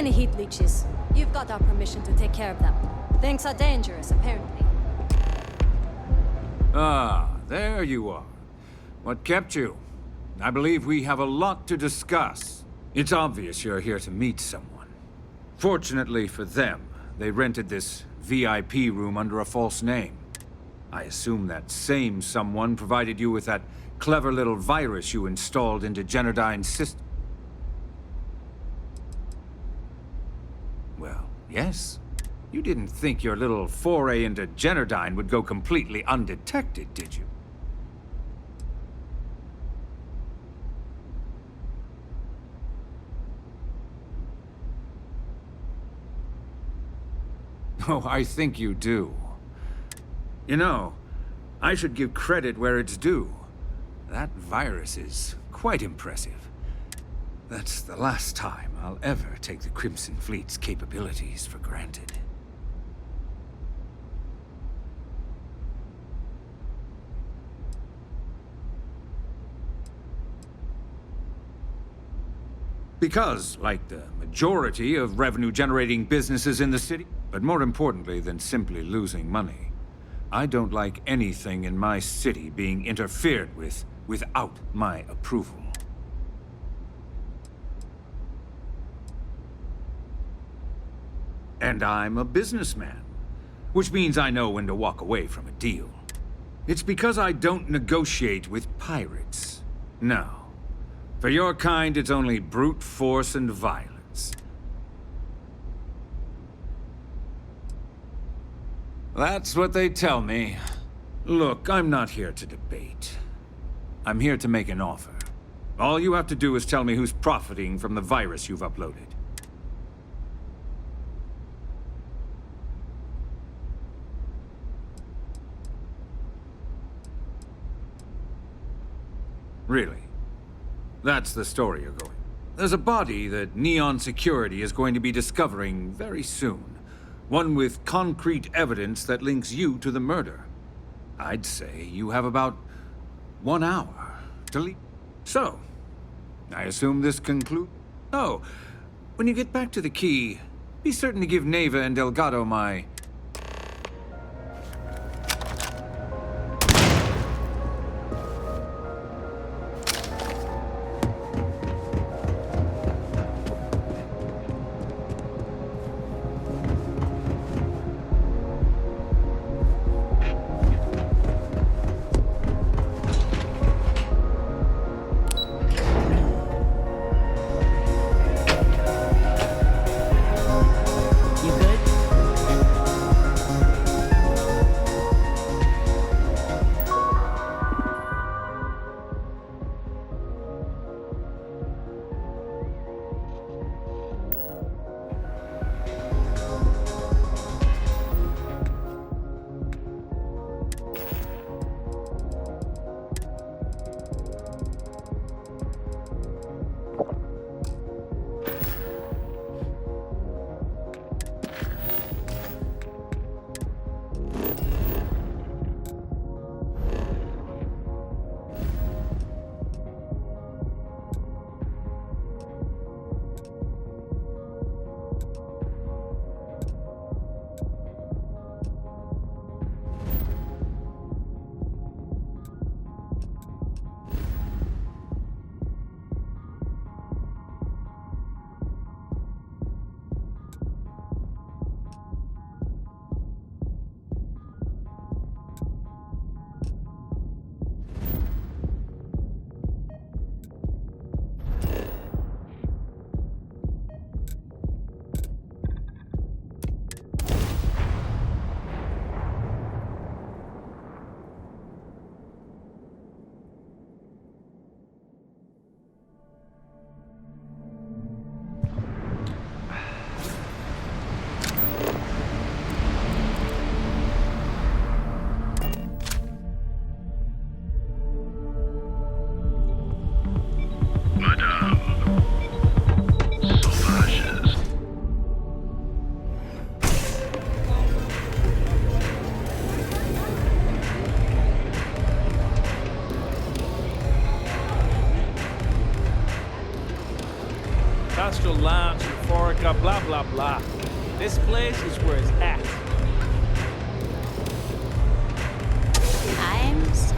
any heat leeches. You've got our permission to take care of them. Things are dangerous, apparently. Ah, there you are. What kept you? I believe we have a lot to discuss. It's obvious you're here to meet someone. Fortunately for them, they rented this VIP room under a false name. I assume that same someone provided you with that clever little virus you installed into Genodyne's system. Well, yes. You didn't think your little foray into Genodyne would go completely undetected, did you? Oh, I think you do. You know, I should give credit where it's due. That virus is quite impressive. That's the last time I'll ever take the Crimson Fleet's capabilities for granted. Because, like the majority of revenue-generating businesses in the city, but more importantly than simply losing money, I don't like anything in my city being interfered with without my approval. And I'm a businessman, which means I know when to walk away from a deal. It's because I don't negotiate with pirates. No. For your kind, it's only brute force and violence. That's what they tell me. Look, I'm not here to debate. I'm here to make an offer. All you have to do is tell me who's profiting from the virus you've uploaded. Really? That's the story you're going. There's a body that Neon Security is going to be discovering very soon. One with concrete evidence that links you to the murder. I'd say you have about 1 hour to leave. So, I assume this concludes? Oh, when you get back to the key, be certain to give Neva and Delgado my... Astral Labs metaphorica, blah blah blah. This place is where it's at. I'm so...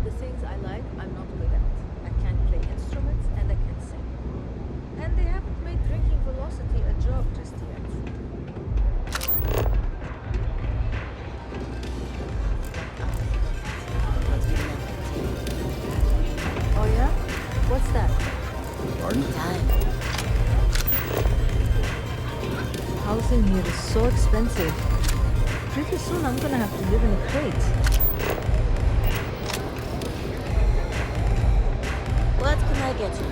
The things I like, I'm not good at. I can't play instruments and I can't sing. And they haven't made drinking velocity a job just yet. Oh yeah? What's that? Pardon? Housing here is so expensive. Pretty soon I'm gonna have to live in a crate. What can I get you?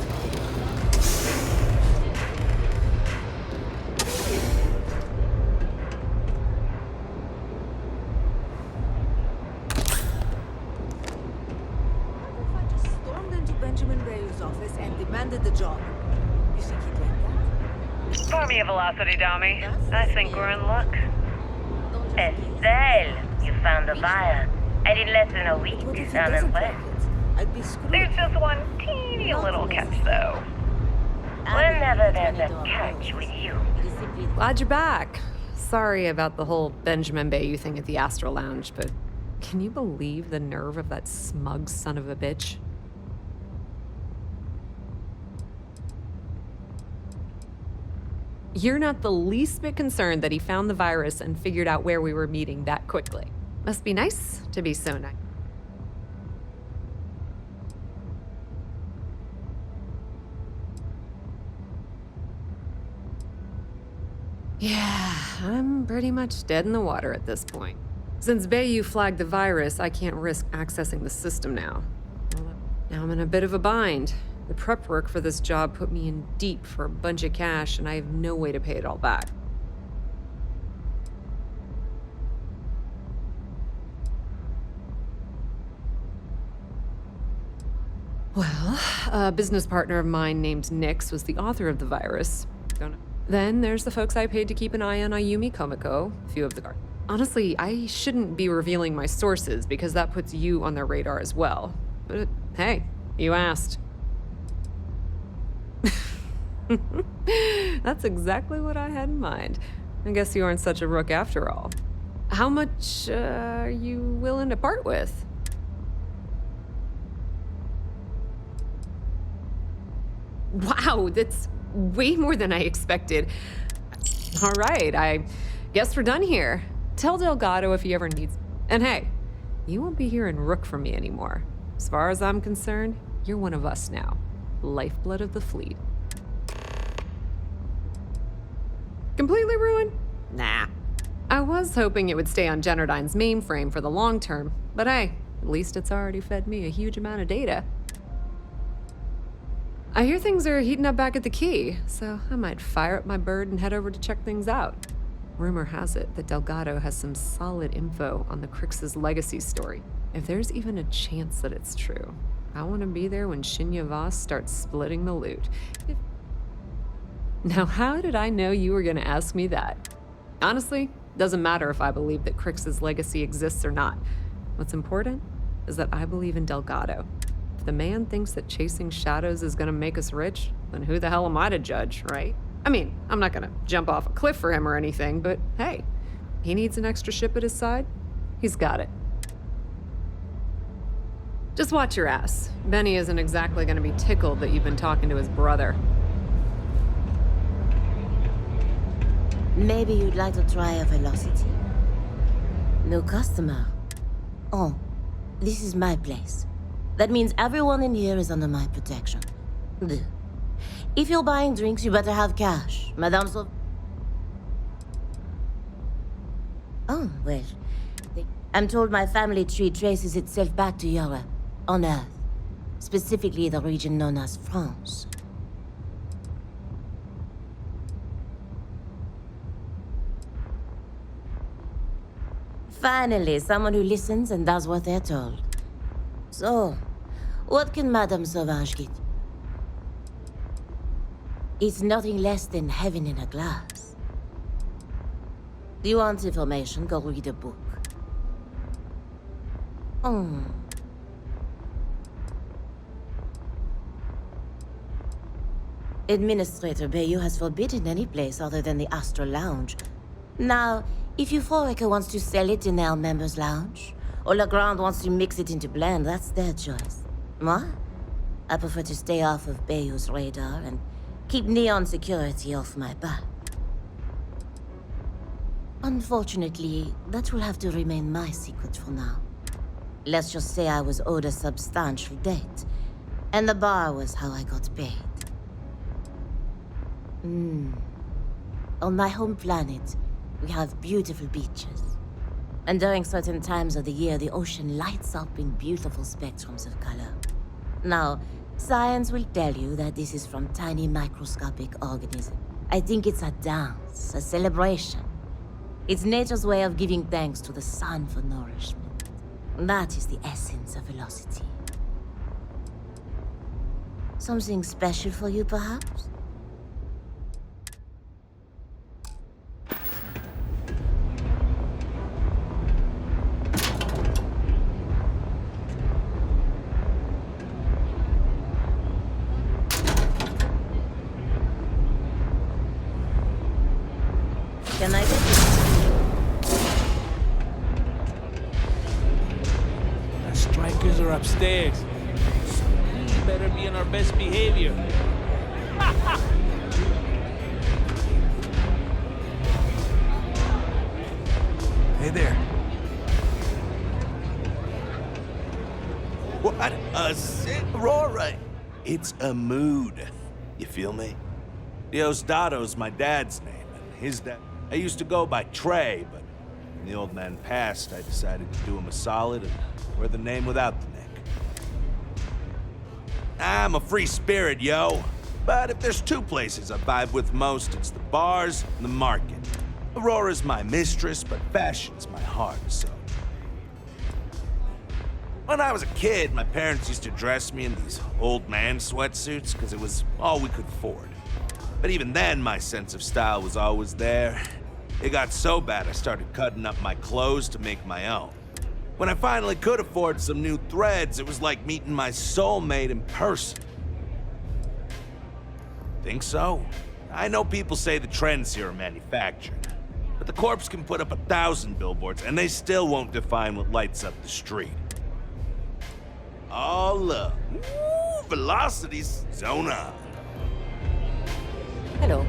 Stormed into Benjamin Bayou's office and demanded the job. You think he'd like that? Pour me a velocity, dummy. I think we're in luck. Estelle, you found the buyer. And in less than a week, I'm impressed. I'd be screwed. There's just one teeny little catch, though. Whenever there's a catch with you. Glad you're back. Sorry about the whole Benjamin Bayou thing at the Astral Lounge, but can you believe the nerve of that smug son of a bitch? You're not the least bit concerned that he found the virus and figured out where we were meeting that quickly. Must be nice to be so nice. Yeah, I'm pretty much dead in the water at this point. Since Bayou flagged the virus, I can't risk accessing the system now. Now I'm in a bit of a bind. The prep work for this job put me in deep for a bunch of cash, and I have no way to pay it all back. Well, a business partner of mine named Nyx was the author of the virus. Then there's the folks I paid to keep an eye on Ayumi Komiko, a few of the guards. Honestly, I shouldn't be revealing my sources because that puts you on their radar as well. But hey, you asked. That's exactly what I had in mind. I guess you aren't such a rook after all. How much are you willing to part with? Wow, that's way more than I expected. All right, I guess we're done here. Tell Delgado if he ever needs... And hey, you won't be hearing rook from me anymore. As far as I'm concerned, you're one of us now. Lifeblood of the fleet. Completely ruined? Nah. I was hoping it would stay on Generdyne's mainframe for the long term, but hey, at least it's already fed me a huge amount of data. I hear things are heating up back at the Key, so I might fire up my bird and head over to check things out. Rumor has it that Delgado has some solid info on the Crix's legacy story. If there's even a chance that it's true, I want to be there when Shinya Voss starts splitting the loot. Now, how did I know you were going to ask me that? Honestly, doesn't matter if I believe that Crix's legacy exists or not. What's important is that I believe in Delgado. If the man thinks that chasing shadows is gonna make us rich, then who the hell am I to judge, right? I mean, I'm not gonna jump off a cliff for him or anything, but hey, he needs an extra ship at his side, he's got it. Just watch your ass. Benny isn't exactly gonna be tickled that you've been talking to his brother. Maybe you'd like to try a velocity? No customer. Oh, this is my place. That means everyone in here is under my protection. Bleh. If you're buying drinks, you better have cash. Madame Oh, well. I'm told my family tree traces itself back to Europe, on Earth. Specifically the region known as France. Finally, someone who listens and does what they're told. So, what can Madame Sauvage get? It's nothing less than heaven in a glass. Do you want information? Go read a book. Administrator Bayou has forbidden any place other than the Astral Lounge. Now, if Euphorica wants to sell it in our members' lounge, or Legrand wants to mix it into blend, that's their choice. Moi? I prefer to stay off of Bayou's radar and keep Neon security off my back. Unfortunately, that will have to remain my secret for now. Let's just say I was owed a substantial debt, and the bar was how I got paid. On my home planet, we have beautiful beaches. And during certain times of the year, the ocean lights up in beautiful spectrums of color. Now, science will tell you that this is from tiny microscopic organisms. I think it's a dance, a celebration. It's nature's way of giving thanks to the sun for nourishment. That is the essence of velocity. Something special for you, perhaps? Can I get The strikers are upstairs. So we better be on our best behavior. Hey there. What a Aurora! It's a mood. You feel me? Diosdado's my dad's name, and his dad. I used to go by Trey, but when the old man passed, I decided to do him a solid and wear the name without the neck. I'm a free spirit, yo. But if there's two places I vibe with most, it's the bars and the market. Aurora's my mistress, but fashion's my heart, so. When I was a kid, my parents used to dress me in these old man sweatsuits because it was all we could afford. But even then, my sense of style was always there. It got so bad I started cutting up my clothes to make my own. When I finally could afford some new threads, it was like meeting my soulmate in person. Think so? I know people say the trends here are manufactured, but the corpse can put up 1,000 billboards and they still won't define what lights up the street. All love. Woo, velocities, zone on. Hello.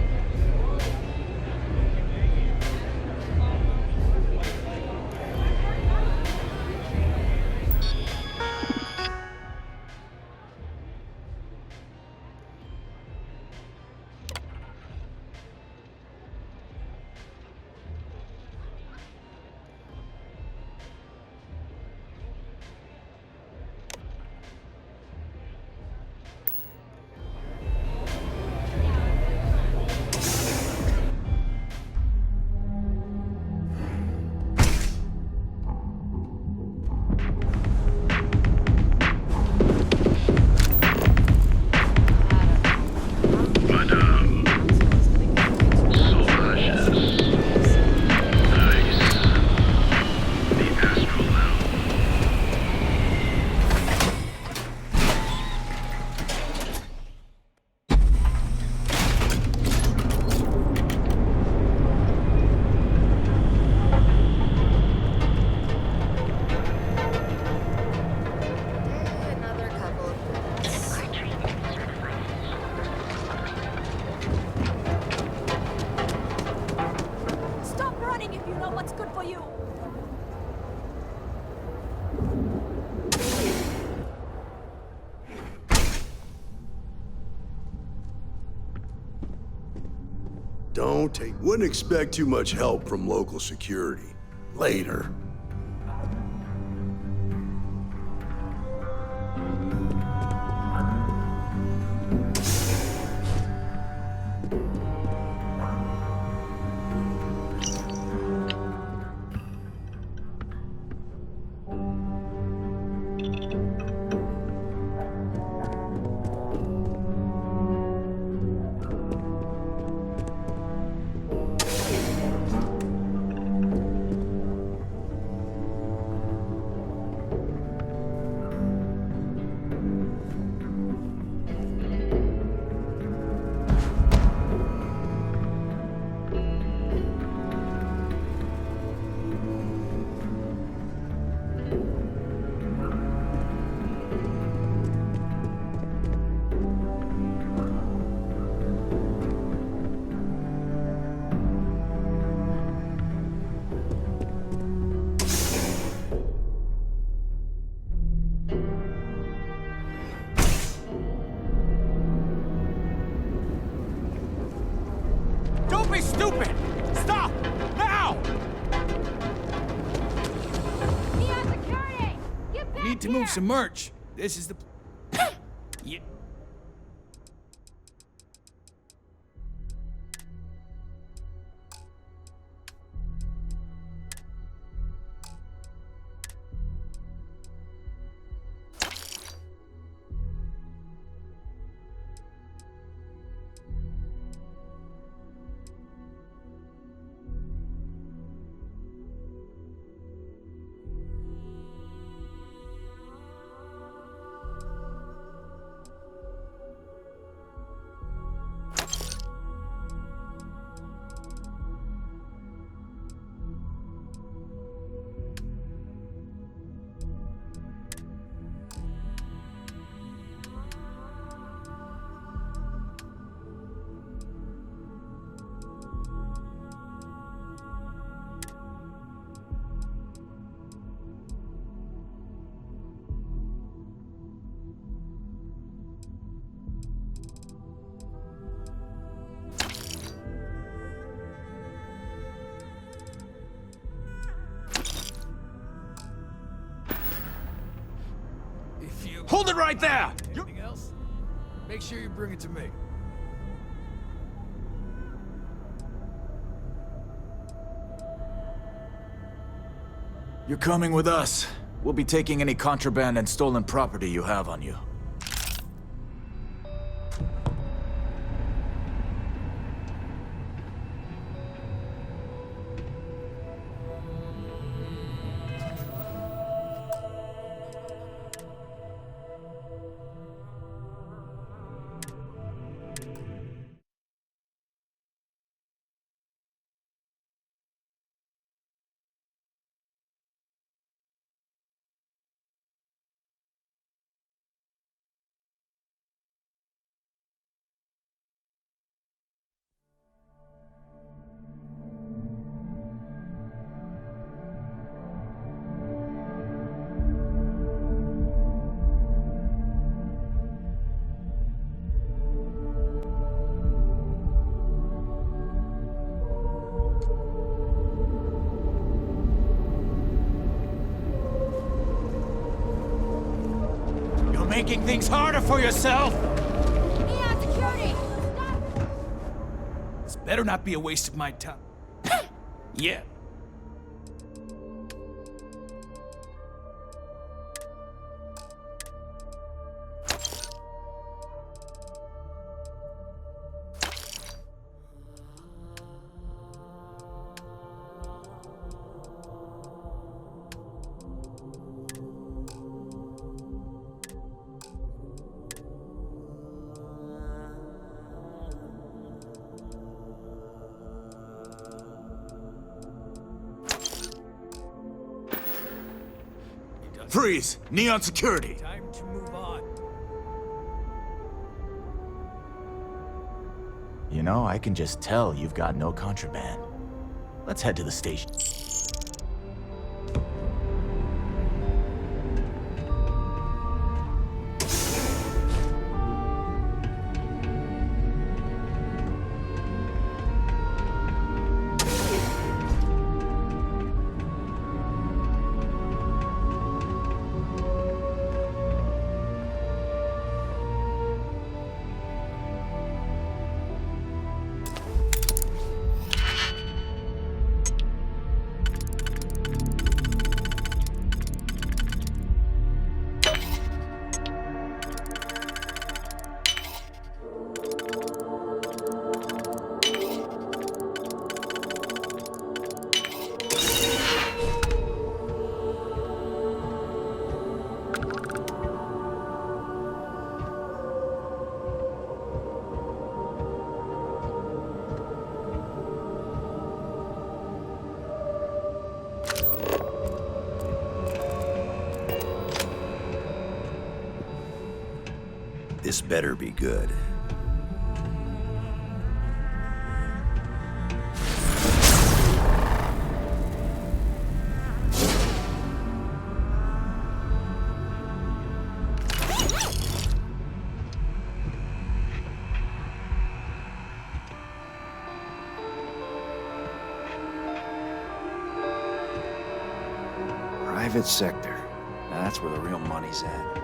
Wouldn't expect too much help from local security. Later. to move some merch. This is the... yeah. Hold it right there! Anything else? Make sure you bring it to me. You're coming with us. We'll be taking any contraband and stolen property you have on you. Making things harder for yourself! Neon security! This better not be a waste of my time. Yeah. Freeze! Neon security! Time to move on. You know, I can just tell you've got no contraband. Let's head to the station. This better be good. Private sector. That's where the real money's at.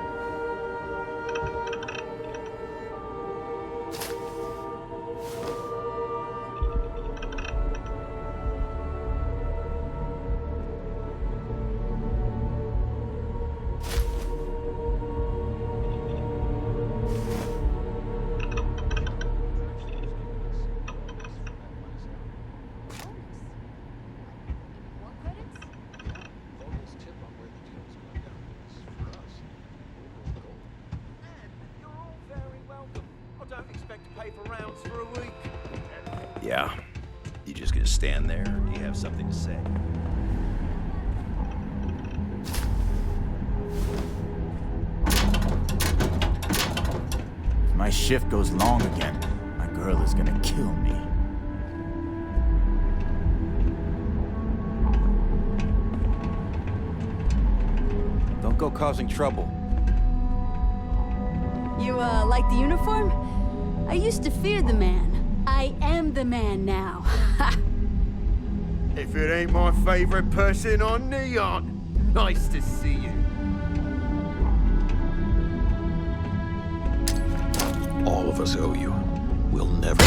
Yeah. You just gonna stand there, or do you have something to say? If my shift goes long again, my girl is gonna kill me. Don't go causing trouble. You, like the uniform? I used to fear the man. I am the man now. If it ain't my favorite person on Neon, nice to see you. All of us owe you. We'll never...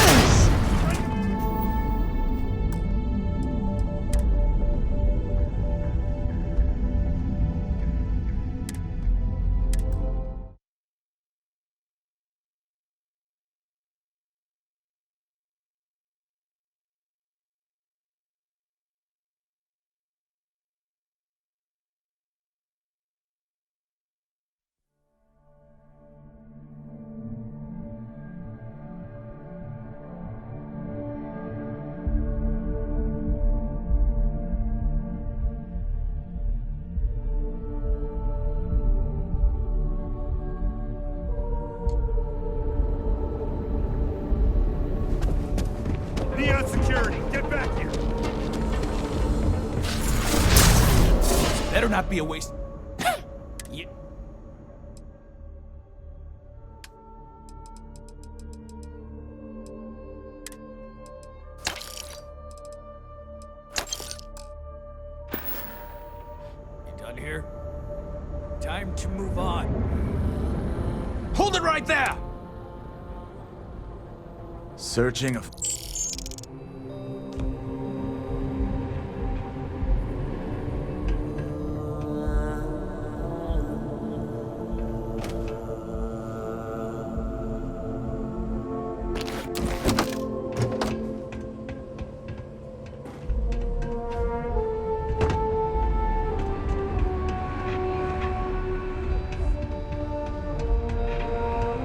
Neon security, get back here! Better not be a waste. Yeah. You done here? Time to move on. Hold it right there! Searching of...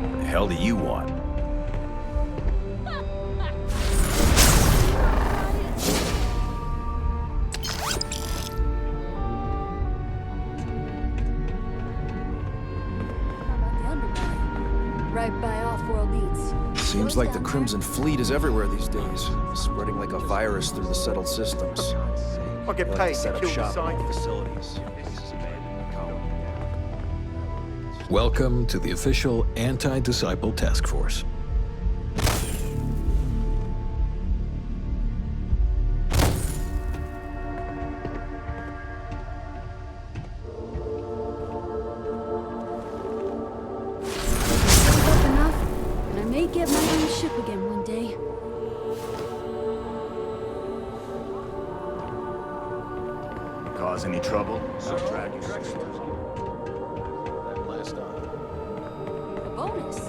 What the hell do you want? Right by off-world eats. Seems like the Crimson Fleet is everywhere these days, spreading like a virus through the settled systems. I'll get They like paid to set to up kill the shop in all the scientists. facilities. Welcome to the official Anti-Disciple Task Force. Save up enough, and I may get my own ship again one day. Cause any trouble? A bonus.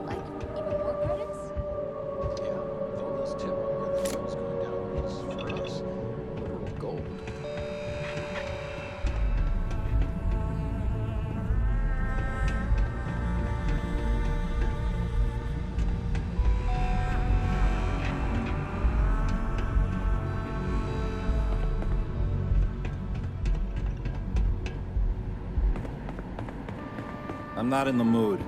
Like, even more credits? Gold. I'm not in the mood.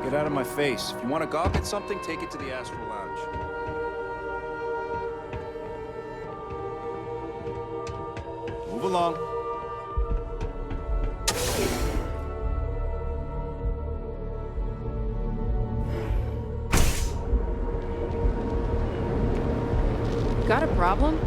Get out of my face. If you want to gawk at something, take it to the Astral Lounge. Move along. Got a problem?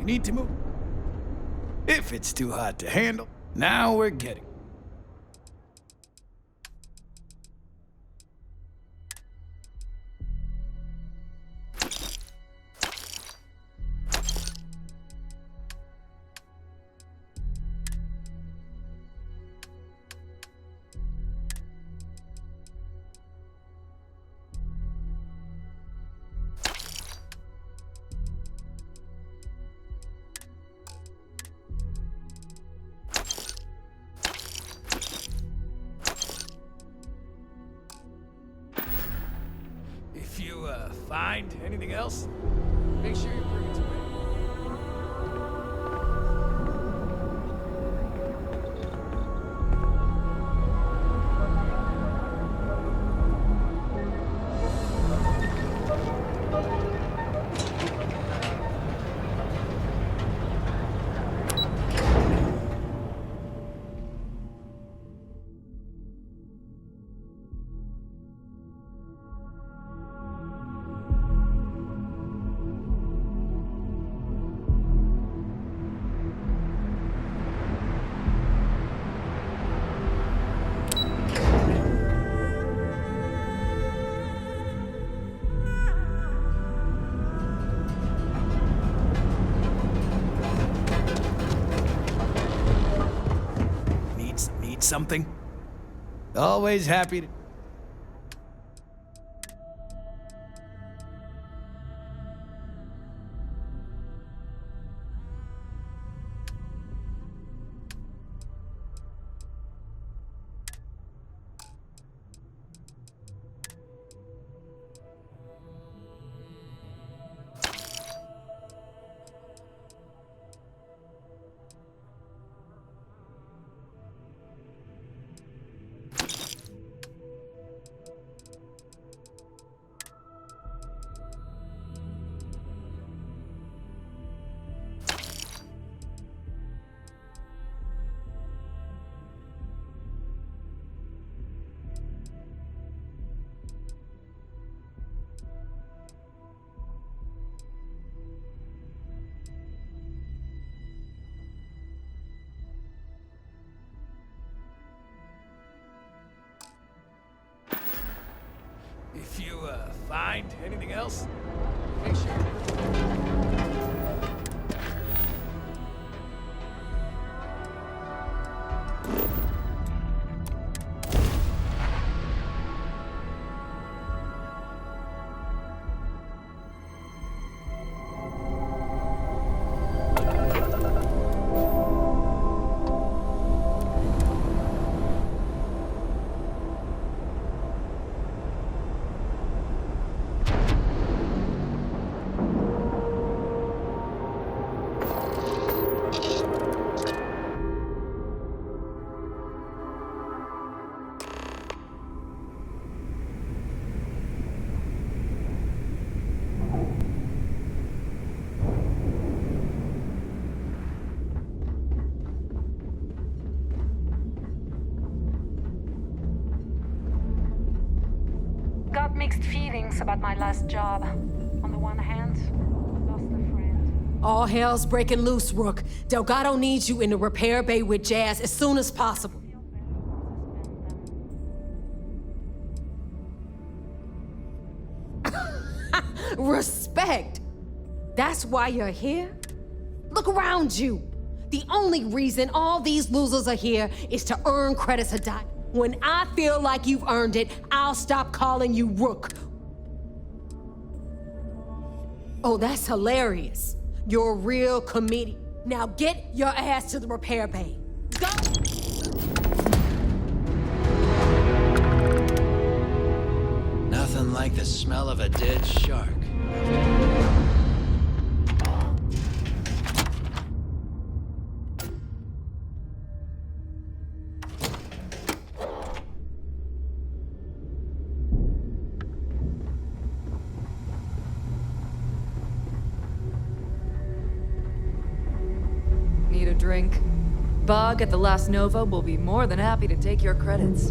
We need to move. If it's too hot to handle, now we're getting. If you find anything else, make sure you bring it to me. Need something? Always happy to. If you find anything else, make sure. Got mixed feelings about my last job. On the one hand, lost a friend. All hell's breaking loose, Rook. Delgado needs you in the repair bay with Jazz as soon as possible. Respect! That's why you're here? Look around you. The only reason all these losers are here is to earn credits to die. When I feel like you've earned it, I'll stop calling you Rook. Oh, that's hilarious. You're a real comedian. Now get your ass to the repair bay. Go! Nothing like the smell of a dead shark. Need a drink? Bog at the Last Nova will be more than happy to take your credits.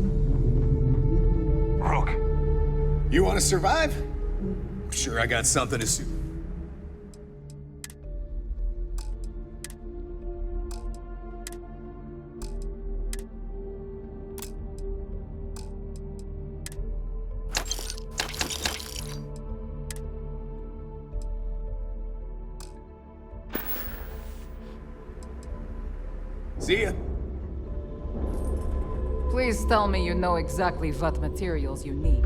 Rook, you want to survive? I'm sure I got something to suit. See ya. Please tell me you know exactly what materials you need.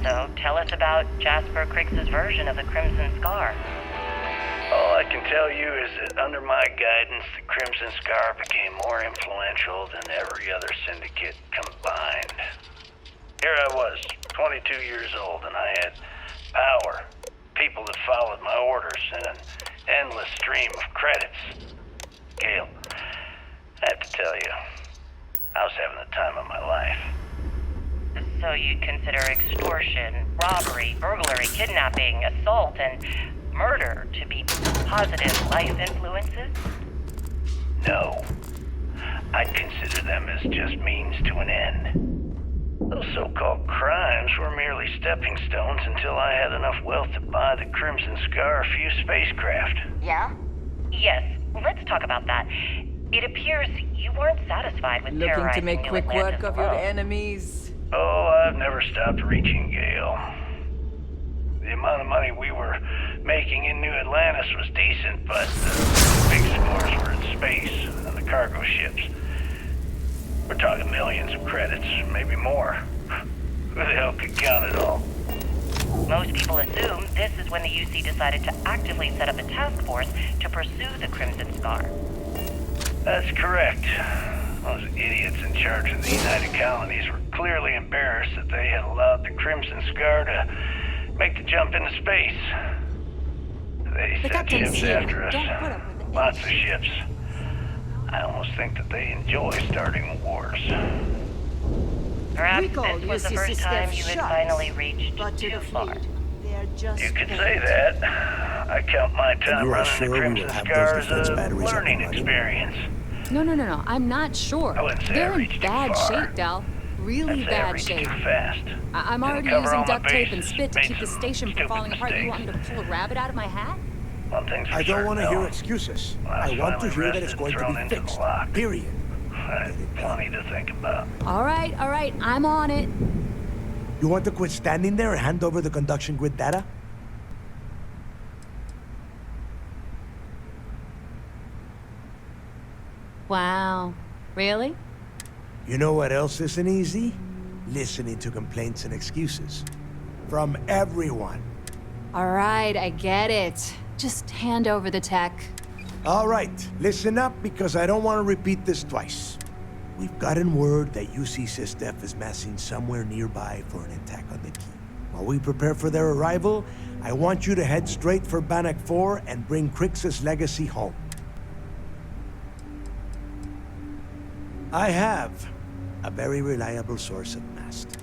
So, tell us about Jasper Criggs's version of the Crimson Scar. All I can tell you is that under my guidance, the Crimson Scar became more influential than every other syndicate combined. Here I was, 22 years old, and I had power, people that followed my orders, and an endless stream of credits. Gale, I have to tell you, I was having the time of my life. So you'd consider extortion, robbery, burglary, kidnapping, assault, and murder to be positive life influences? No. I'd consider them as just means to an end. Those so-called crimes were merely stepping stones until I had enough wealth to buy the Crimson Scar a few spacecraft. Yeah? Yes, let's talk about that. It appears you weren't satisfied with Looking to terrorizing make New quick Atlantis work of your alone. enemies? Oh, I've never stopped reaching, Gale. The amount of money we were making in New Atlantis was decent, but the big scores were in space on the cargo ships. We're talking millions of credits, maybe more. Who the hell could count it all? Most people assume this is when the UC decided to actively set up a task force to pursue the Crimson Scar. That's correct. Those idiots in charge of the United Colonies were clearly embarrassed that they had allowed the Crimson Scar to make the jump into space. They sent ships after us. Lots of ships. I almost think that they enjoy starting wars. Perhaps this was the first time you had finally reached too far. You could say that. I count my time running the Crimson Scar as a learning experience. No. I'm not sure. They're in bad shape, Dal. Really bad shape. Fast. I'm already using duct tape and spit to keep the station from falling apart. You want me to pull a rabbit out of my hat? I don't want to hear excuses. I want to hear that it's going to be fixed. Period. I have plenty to think about. All right. I'm on it. You want to quit standing there and hand over the conduction grid data? Wow. Really? You know what else isn't easy? Listening to complaints and excuses. From everyone. All right, I get it. Just hand over the tech. All right, listen up because I don't want to repeat this twice. We've gotten word that UC SysDef is massing somewhere nearby for an attack on the key. While we prepare for their arrival, I want you to head straight for Bannoc 4 and bring Crixus' legacy home. I have a very reliable source at Mast.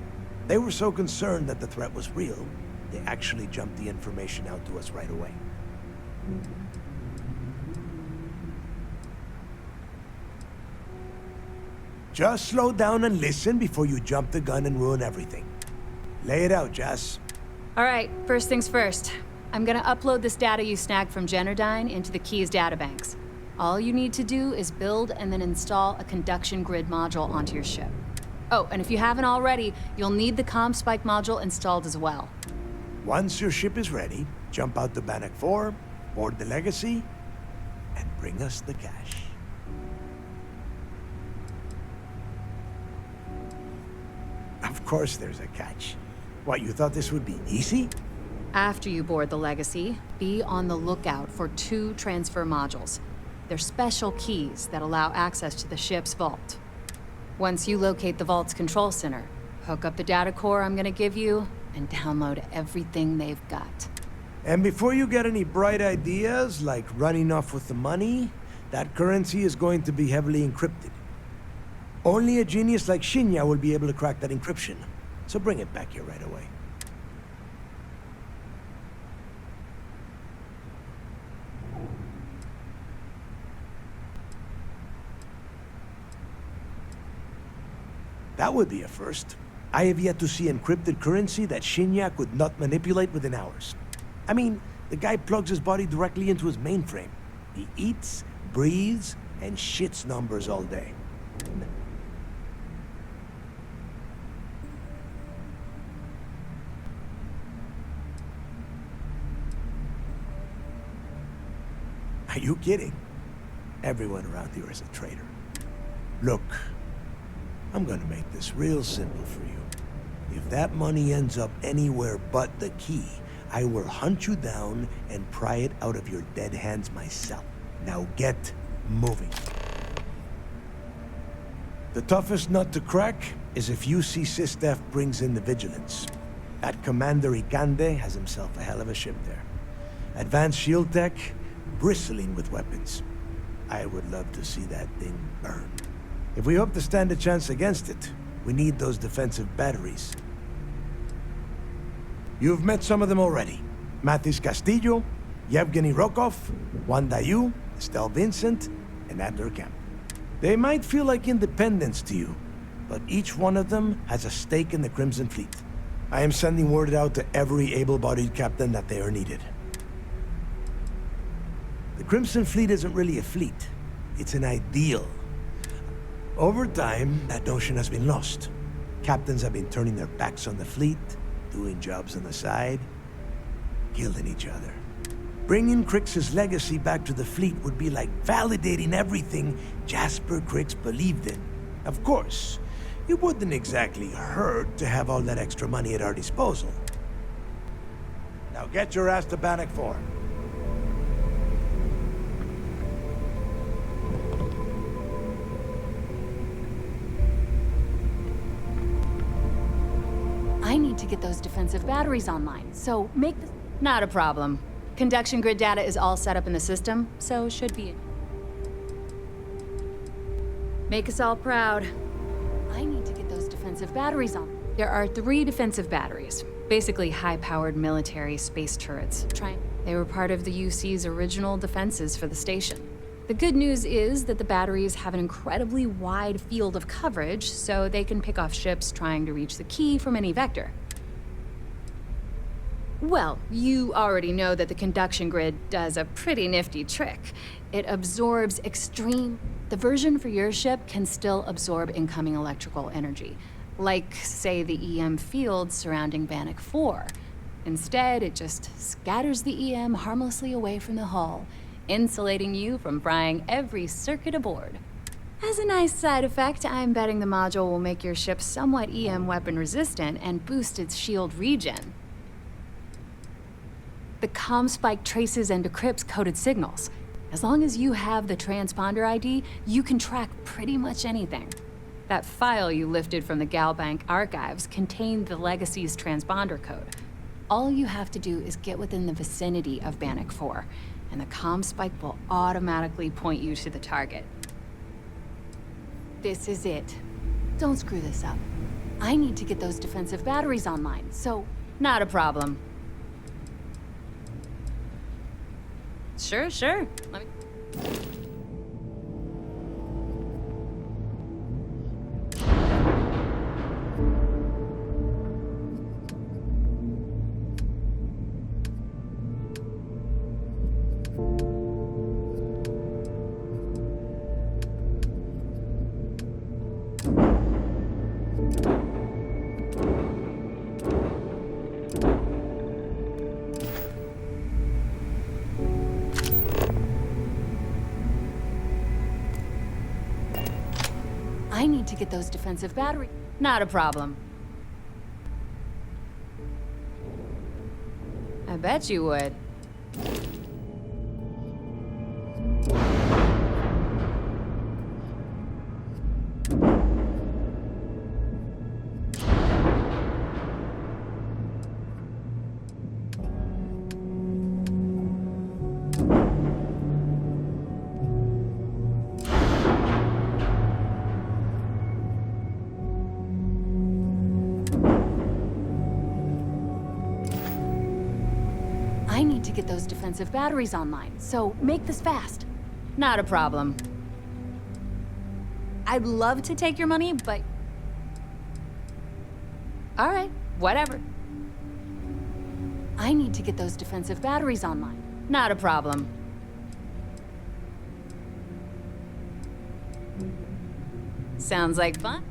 They were so concerned that the threat was real, they actually jumped the information out to us right away. Just slow down and listen before you jump the gun and ruin everything. Lay it out, Jess. All right, first things first. I'm gonna upload this data you snagged from Generdyne into the Keys databanks. All you need to do is build and then install a conduction grid module onto your ship. Oh, and if you haven't already, you'll need the comm spike module installed as well. Once your ship is ready, jump out to Bannoc 4, board the Legacy, and bring us the cash. Of course there's a catch. What, you thought this would be easy? After you board the Legacy, be on the lookout for 2 transfer modules. They're special keys that allow access to the ship's vault. Once you locate the vault's control center, hook up the data core I'm gonna give you, and download everything they've got. And before you get any bright ideas, like running off with the money, that currency is going to be heavily encrypted. Only a genius like Shinya will be able to crack that encryption. So bring it back here right away. That would be a first. I have yet to see encrypted currency that Shinya could not manipulate within hours. I mean, the guy plugs his body directly into his mainframe. He eats, breathes, and shits numbers all day. you kidding? Everyone around here is a traitor. Look, I'm gonna make this real simple for you. If that money ends up anywhere but the key, I will hunt you down and pry it out of your dead hands myself. Now get moving. The toughest nut to crack is if UC SysDef brings in the Vigilance. That Commander Ikande has himself a hell of a ship there. Advanced shield tech, bristling with weapons. I would love to see that thing burn. If we hope to stand a chance against it, we need those defensive batteries. You've met some of them already. Mathis Castillo, Yevgeny Rokov, Juan Dayu, Estelle Vincent, and Adler Kemp. They might feel like independents to you, but each one of them has a stake in the Crimson Fleet. I am sending word out to every able-bodied captain that they are needed. The Crimson Fleet isn't really a fleet. It's an ideal. Over time, that notion has been lost. Captains have been turning their backs on the fleet, doing jobs on the side, killing each other. Bringing Crix's legacy back to the fleet would be like validating everything Jasper Crix believed in. Of course, it wouldn't exactly hurt to have all that extra money at our disposal. Now get your ass to Bannoc 4. I need to get those defensive batteries online, so make the... Not a problem. Conduction grid data is all set up in the system, so should be... Make us all proud. I need to get those defensive batteries on. There are 3 defensive batteries, basically high-powered military space turrets. They were part of the UC's original defenses for the station. The good news is that the batteries have an incredibly wide field of coverage, so they can pick off ships trying to reach the key from any vector. Well, you already know that the conduction grid does a pretty nifty trick. It absorbs extreme... The version for your ship can still absorb incoming electrical energy, like, say, the EM field surrounding Bannoc 4. Instead, it just scatters the EM harmlessly away from the hull, insulating you from frying every circuit aboard. As a nice side effect, I'm betting the module will make your ship somewhat EM weapon resistant and boost its shield regen. The comm spike traces and decrypts coded signals. As long as you have the transponder ID, you can track pretty much anything. That file you lifted from the Galbank archives contained the Legacy's transponder code. All you have to do is get within the vicinity of Bannoc 4, and the comm spike will automatically point you to the target. This is it. Don't screw this up. I need to get those defensive batteries online, so... Not a problem. Sure. Let me... I need to get those defensive batteries. Not a problem. I bet you would. I need to get those defensive batteries online, so make this fast. Not a problem. I'd love to take your money, but... All right, whatever. I need to get those defensive batteries online. Not a problem. Sounds like fun.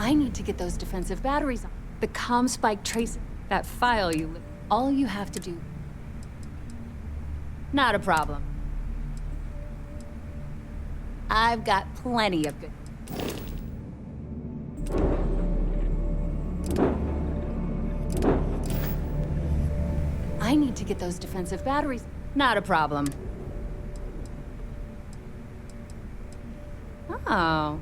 I need to get those defensive batteries on. The comm spike tracer. That file you... All you have to do. Not a problem. I've got plenty of good. I need to get those defensive batteries. Not a problem. Oh.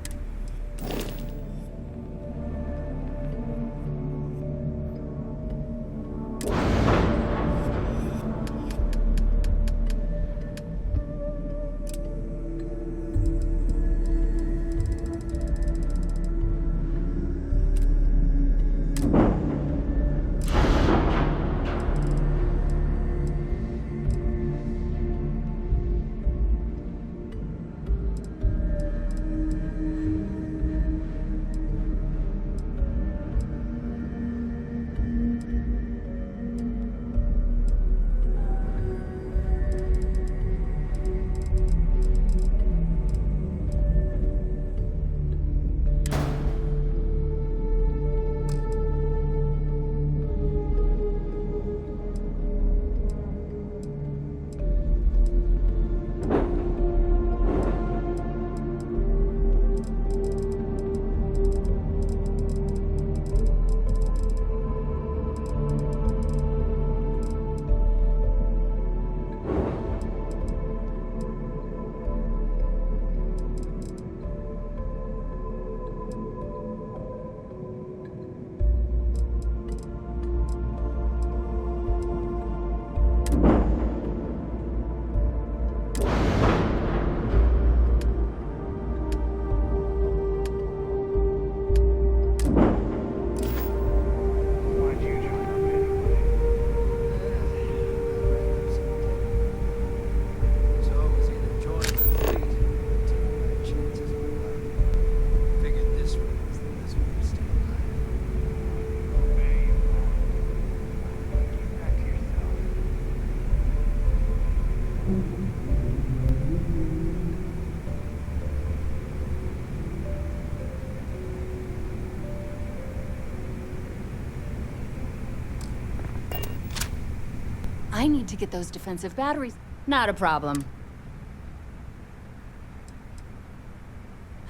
I need to get those defensive batteries. Not a problem.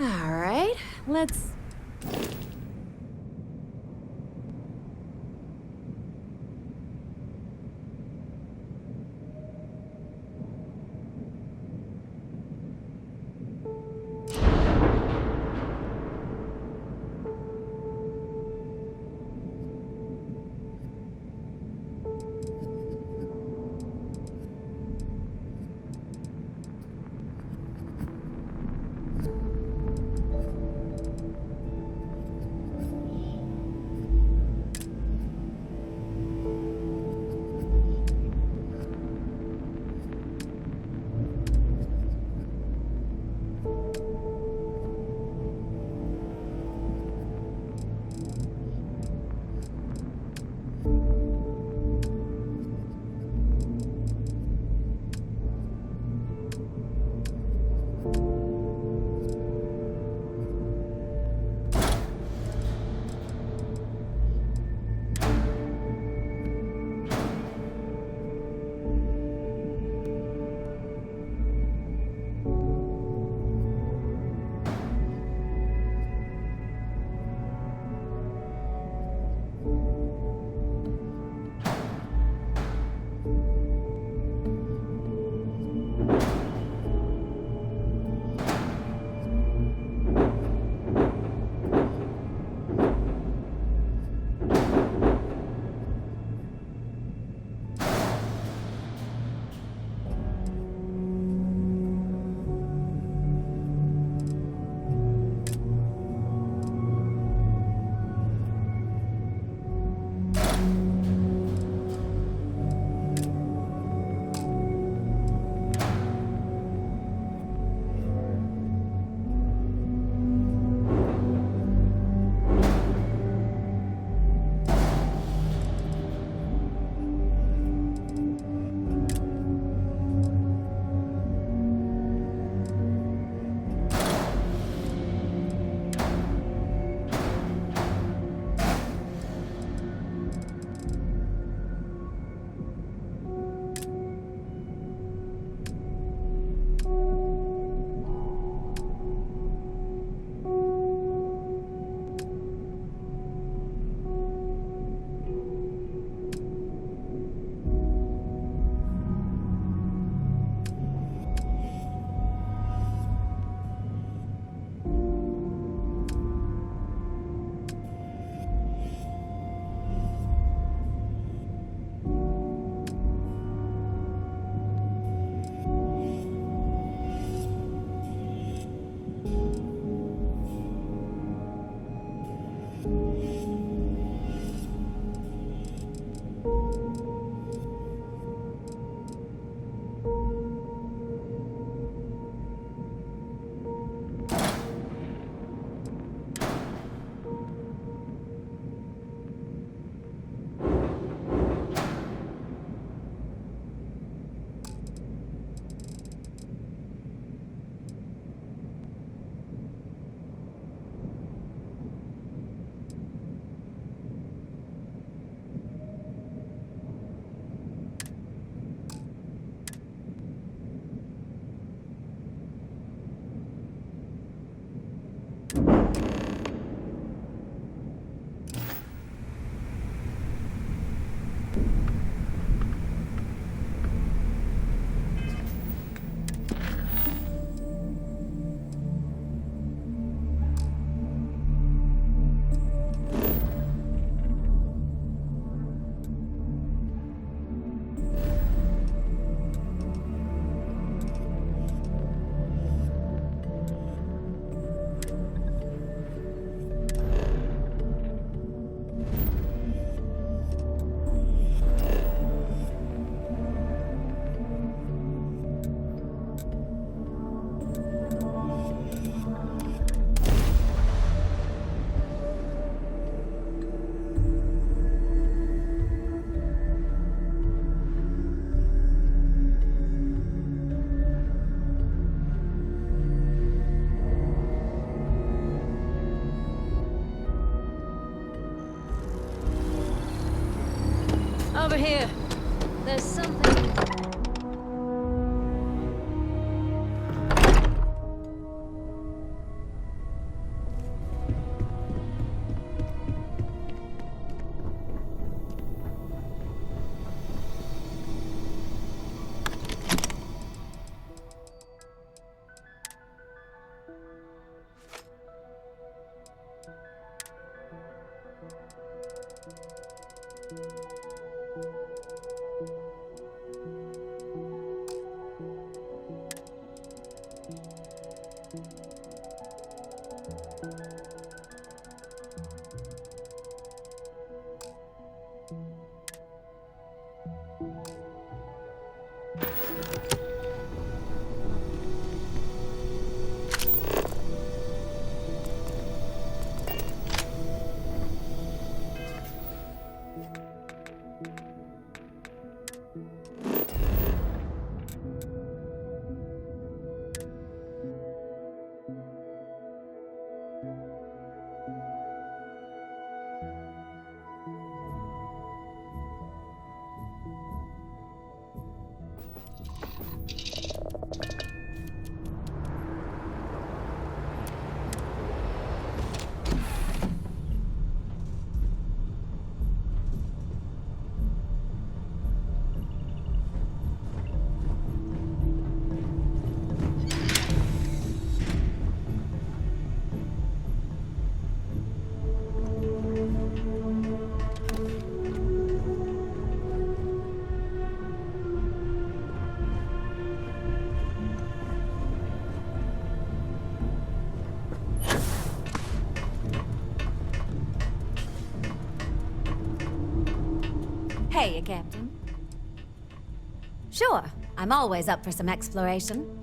All right, let's... here. There's something. Hey, Captain. Sure, I'm always up for some exploration.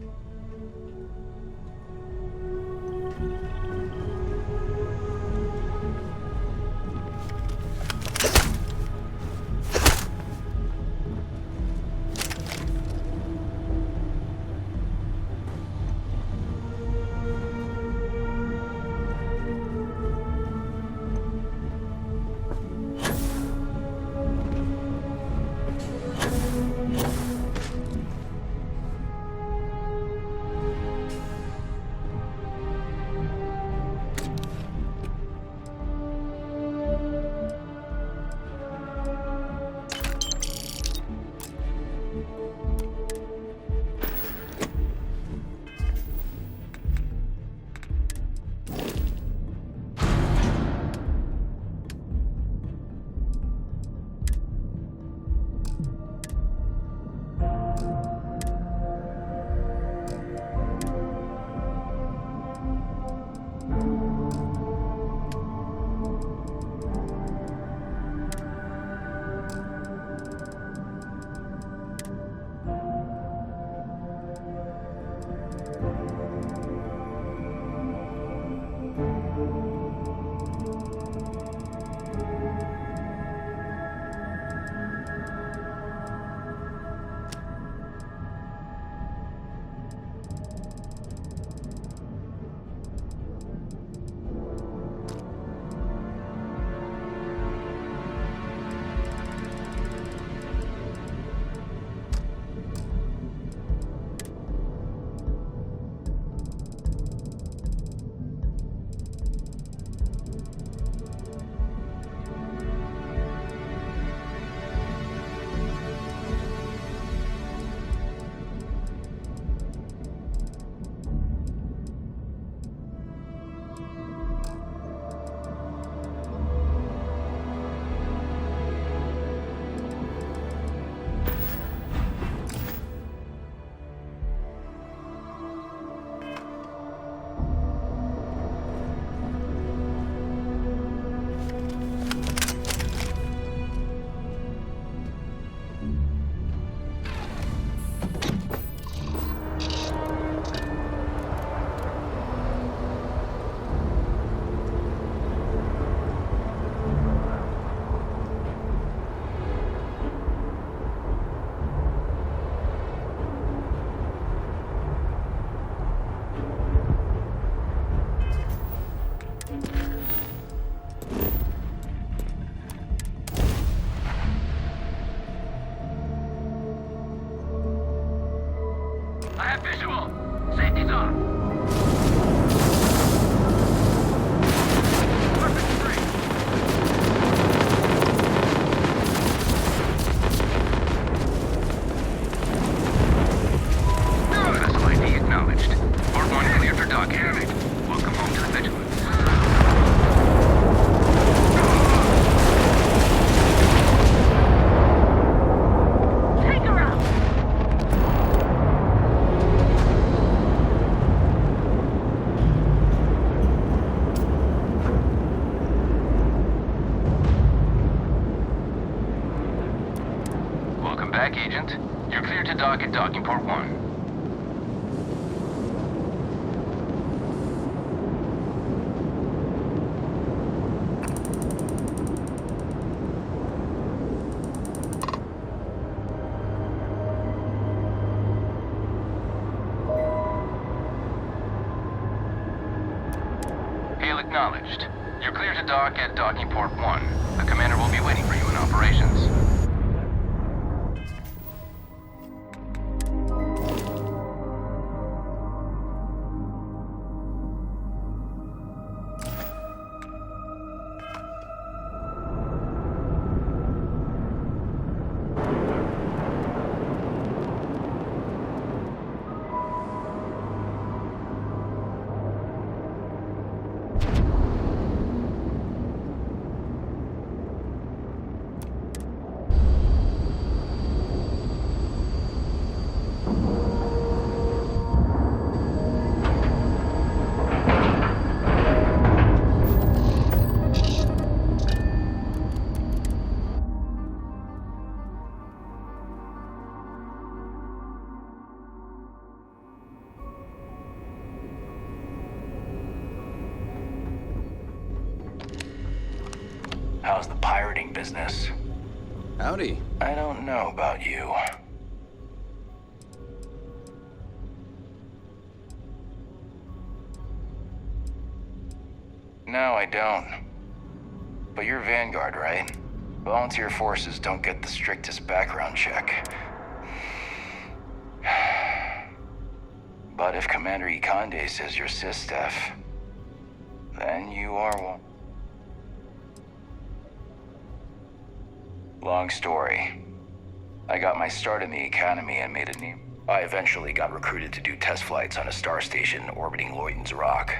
dock at docking port 1. Acknowledged. You're clear to dock at docking port 1. The commander will be waiting for you in operations. How's the pirating business? Howdy. I don't know about you. No, I don't. But you're Vanguard, right? Volunteer forces don't get the strictest background check. But if Commander Ikande says you're SysDef, then you are one. Long story. I got my start in the Academy and made a name. I eventually got recruited to do test flights on a star station orbiting Lloyden's Rock.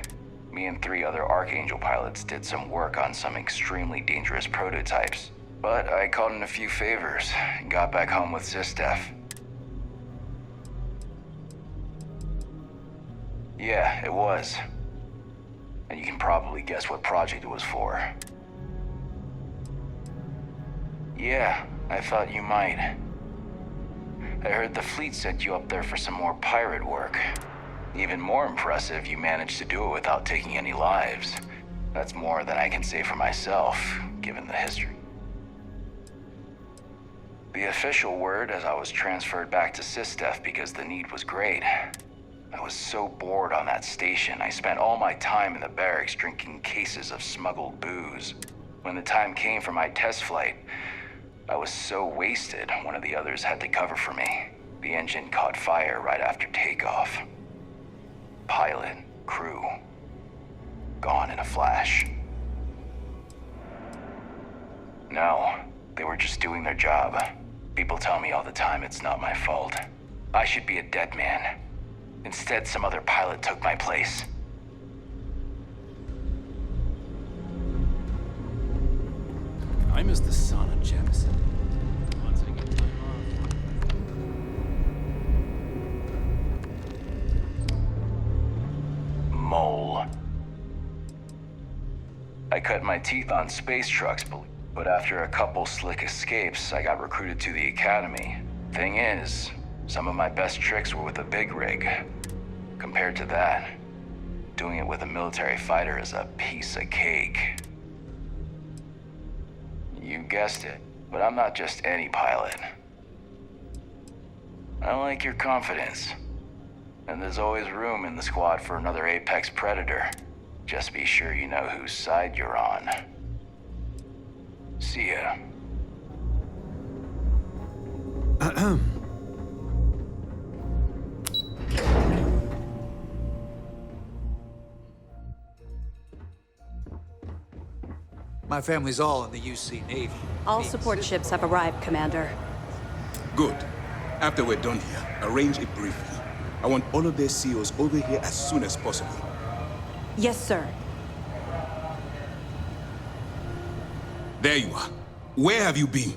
Me and 3 other Archangel pilots did some work on some extremely dangerous prototypes. But I called in a few favors and got back home with SysDef. Yeah, it was. And you can probably guess what project it was for. Yeah, I thought you might. I heard the fleet sent you up there for some more pirate work. Even more impressive, you managed to do it without taking any lives. That's more than I can say for myself, given the history. The official word is I was transferred back to SysDef because the need was great. I was so bored on that station, I spent all my time in the barracks drinking cases of smuggled booze. When the time came for my test flight, I was so wasted, one of the others had to cover for me. The engine caught fire right after takeoff. Pilot, crew, gone in a flash. No, they were just doing their job. People tell me all the time it's not my fault. I should be a dead man. Instead, some other pilot took my place. I miss the son of Jemison. Mole. I cut my teeth on space trucks, but after a couple slick escapes, I got recruited to the Academy. Thing is, some of my best tricks were with a big rig. Compared to that, doing it with a military fighter is a piece of cake. You guessed it, but I'm not just any pilot. I like your confidence. And there's always room in the squad for another apex predator. Just be sure you know whose side you're on. See ya. My family's all in the UC Navy. All support ships have arrived, Commander. Good. After we're done here, arrange a briefing. I want all of their CEOs over here as soon as possible. Yes, sir. There you are. Where have you been?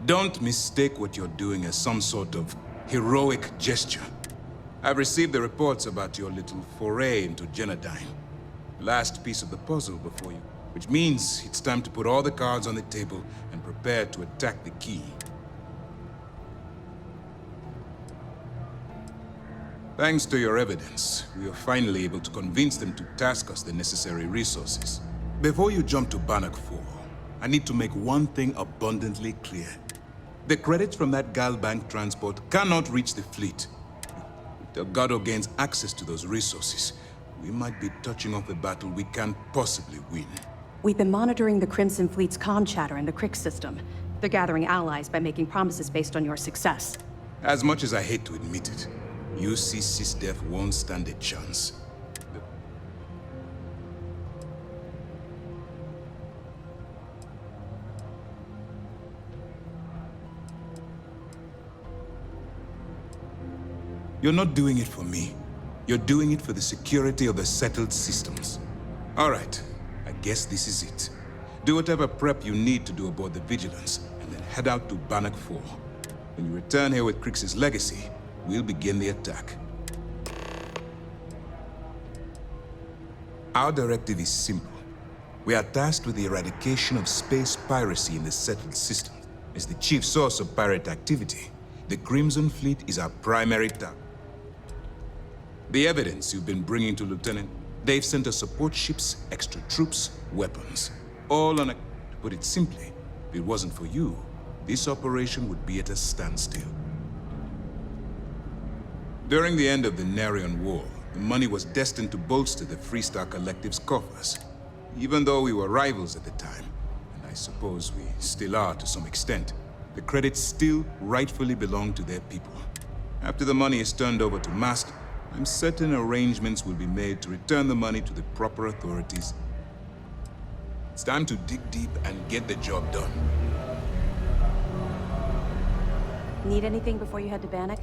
Don't mistake what you're doing as some sort of heroic gesture. I've received the reports about your little foray into Genodyne. Last piece of the puzzle before you. Which means it's time to put all the cards on the table and prepare to attack the key. Thanks to your evidence, we are finally able to convince them to task us the necessary resources. Before you jump to Bannoc 4, I need to make one thing abundantly clear. The credits from that Gal Bank transport cannot reach the fleet. If Delgado gains access to those resources, we might be touching off a battle we can't possibly win. We've been monitoring the Crimson Fleet's comm chatter in the Crick system. They're gathering allies by making promises based on your success. As much as I hate to admit it, UC SysDef won't stand a chance. You're not doing it for me. You're doing it for the security of the settled systems. All right, I guess this is it. Do whatever prep you need to do aboard the Vigilance, and then head out to Bannoc 4. When you return here with Crix's legacy, we'll begin the attack. Our directive is simple. We are tasked with the eradication of space piracy in the settled system. As the chief source of pirate activity, the Crimson Fleet is our primary target. The evidence you've been bringing to Lieutenant, they've sent us support ships, extra troops, weapons. All on a... To put it simply, if it wasn't for you, this operation would be at a standstill. During the end of the Narian War, the money was destined to bolster the Freestar Collective's coffers. Even though we were rivals at the time, and I suppose we still are to some extent, the credits still rightfully belong to their people. After the money is turned over to Mast, I'm certain arrangements will be made to return the money to the proper authorities. It's time to dig deep and get the job done. Need anything before you head to Bannoc?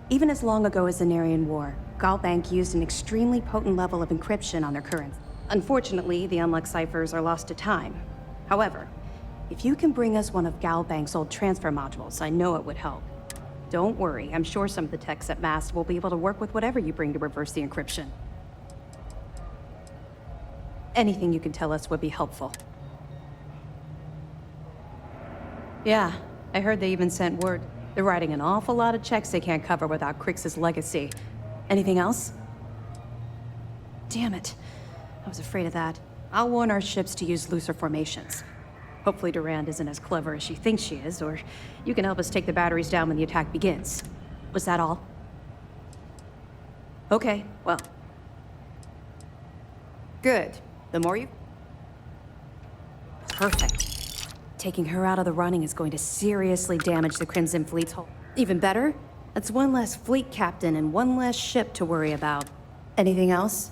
Even as long ago as the Narian War, Galbank used an extremely potent level of encryption on their currents. Unfortunately, the unlocked ciphers are lost to time. However, if you can bring us one of Galbank's old transfer modules, I know it would help. Don't worry, I'm sure some of the techs at Mast will be able to work with whatever you bring to reverse the encryption. Anything you can tell us would be helpful. Yeah, I heard they even sent word. They're writing an awful lot of checks they can't cover without Crix's legacy. Anything else? Damn it. I was afraid of that. I'll warn our ships to use looser formations. Hopefully Durand isn't as clever as she thinks she is, or you can help us take the batteries down when the attack begins. Was that all? Okay, well. Good. The more you... Perfect. Taking her out of the running is going to seriously damage the Crimson Fleet's hull. Even better, that's one less fleet captain and one less ship to worry about. Anything else?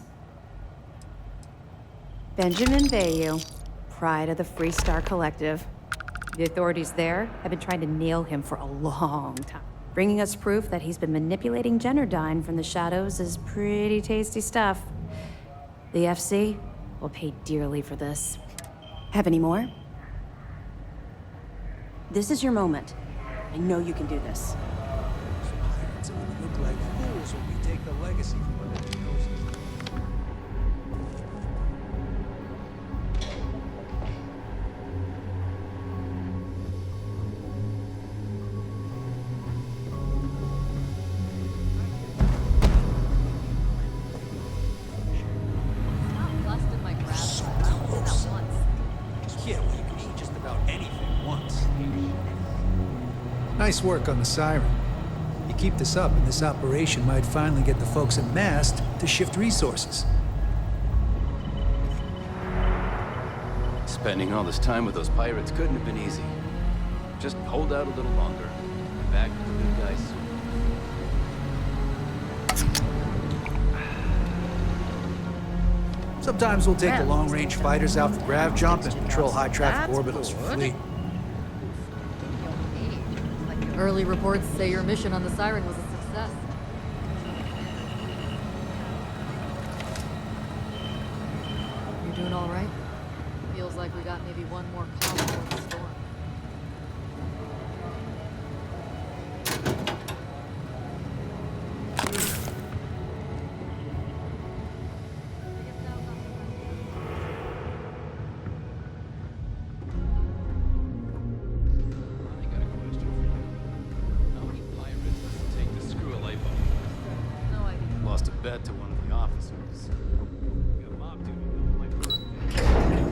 Benjamin Bayou, pride of the Freestar Collective. The authorities there have been trying to nail him for a long time. Bringing us proof that he's been manipulating Generdyne from the shadows is pretty tasty stuff. The FC will pay dearly for this. Have any more? This is your moment. I know you can do this. Pirates are gonna look like fools when we take the legacy from under their noses. Yeah, well, you can eat just about anything once. Nice work on the siren. You keep this up, and this operation might finally get the folks at Mast to shift resources. Spending all this time with those pirates couldn't have been easy. Just hold out a little longer. Be back with the good guys soon. Sometimes we'll take the long-range fighters out for grav jump and patrol high-traffic orbitals for fleet. Early reports say your mission on the Siren was a success. You doing all right? Feels like we got maybe one more call before the storm. bet to one of the officers. You got mob duty on my birthday.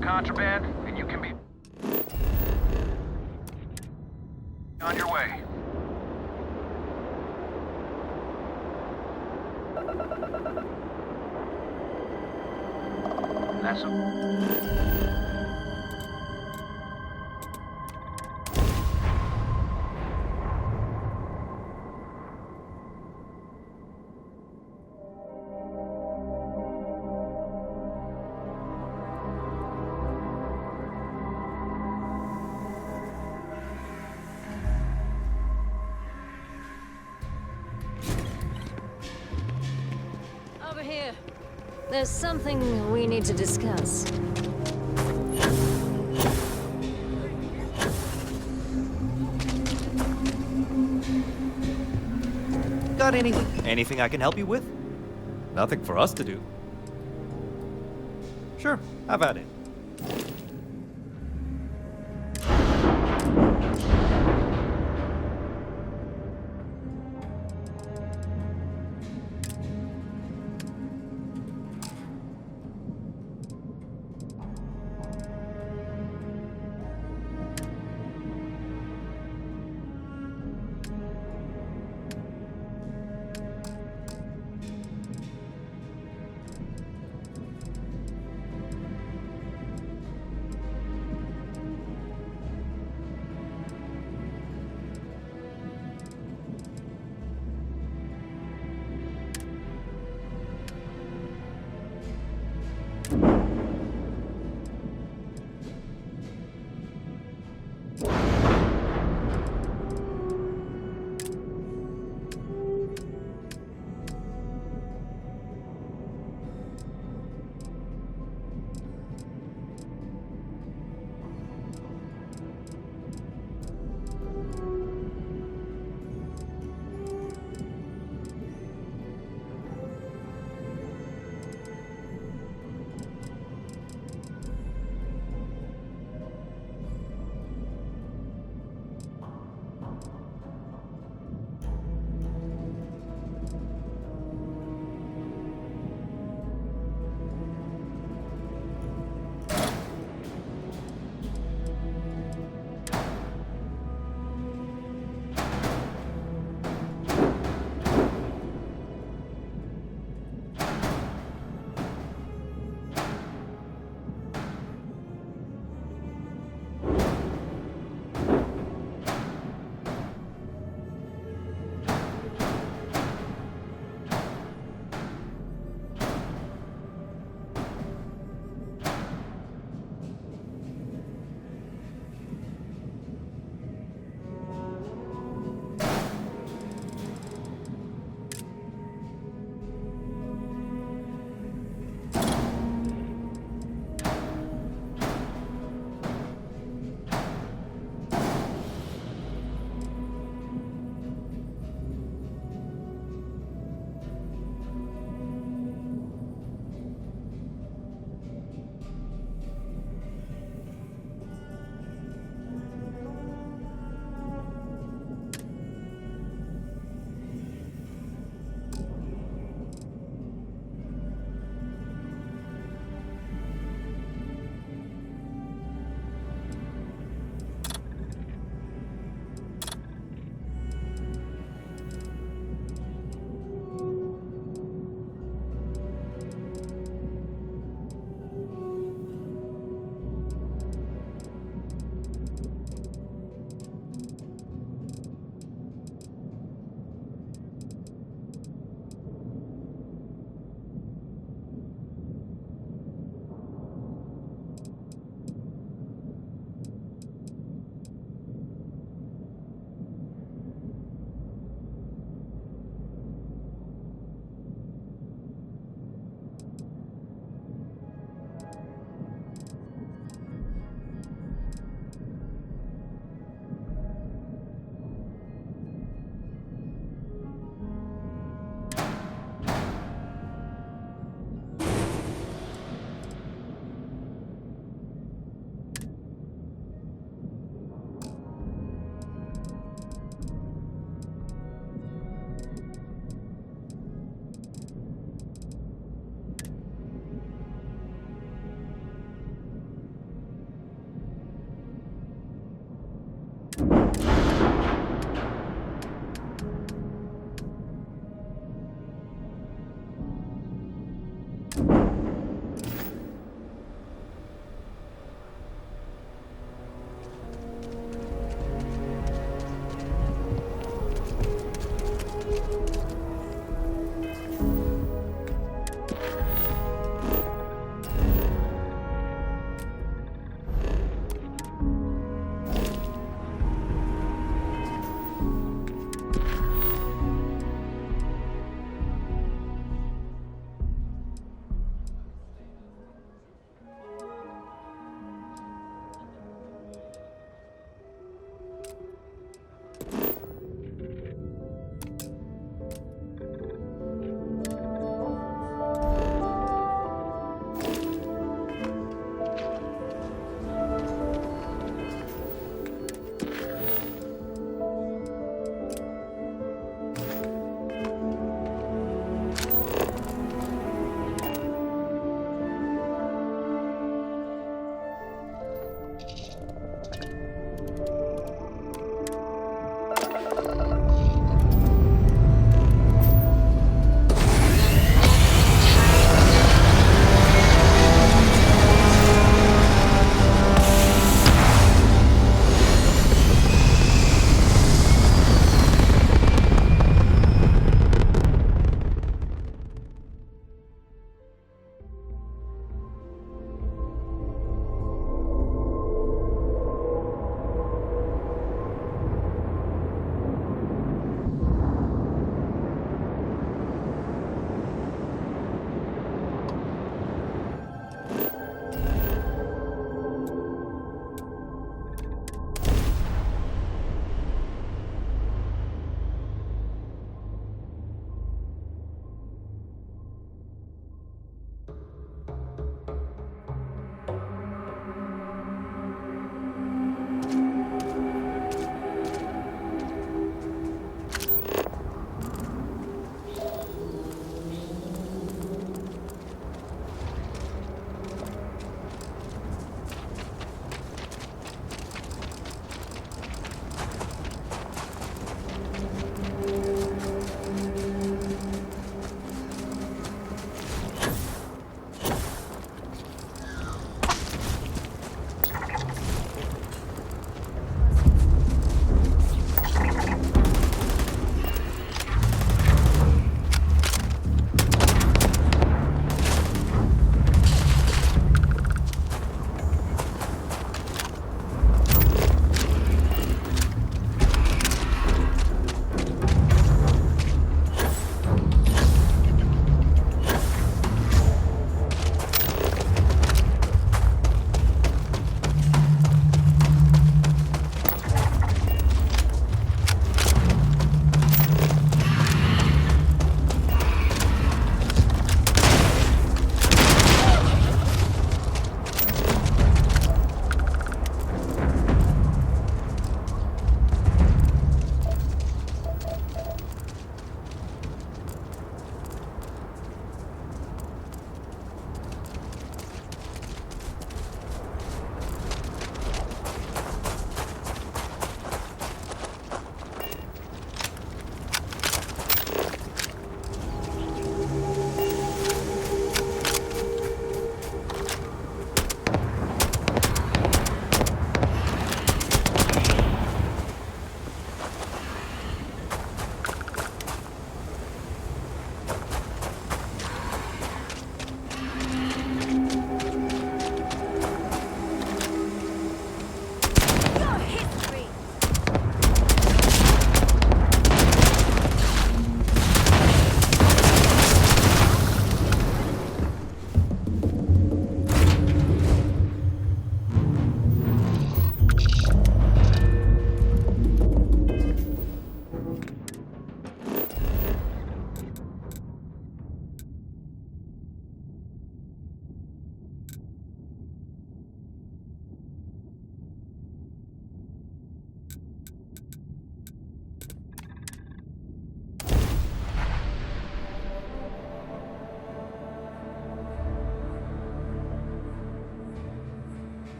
Contraband, and you can be on your way. That's Over here. There's something we need to discuss. Got anything I can help you with? Nothing for us to do. Sure, have at it.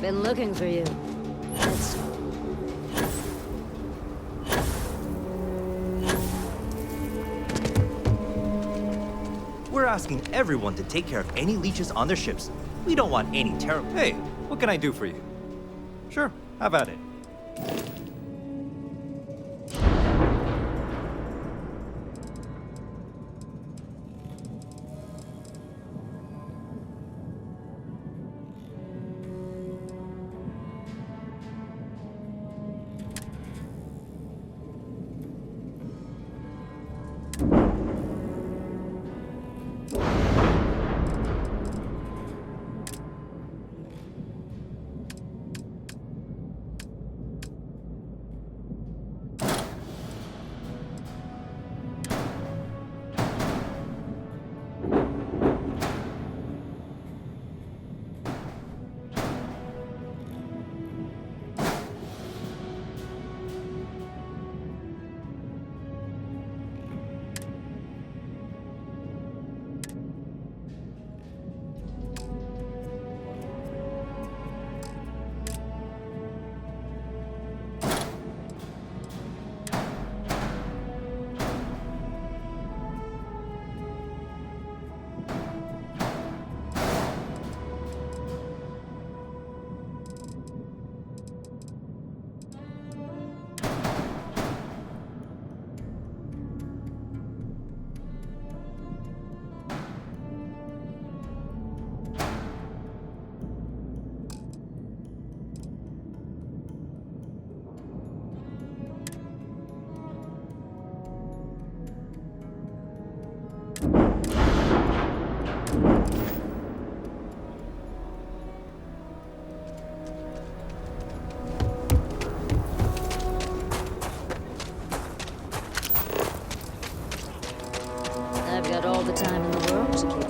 Been looking for you. Let's... We're asking everyone to take care of any leeches on their ships. We don't want any terrible... Hey, what can I do for you? Sure, have at it. I've got all the time in the world to keep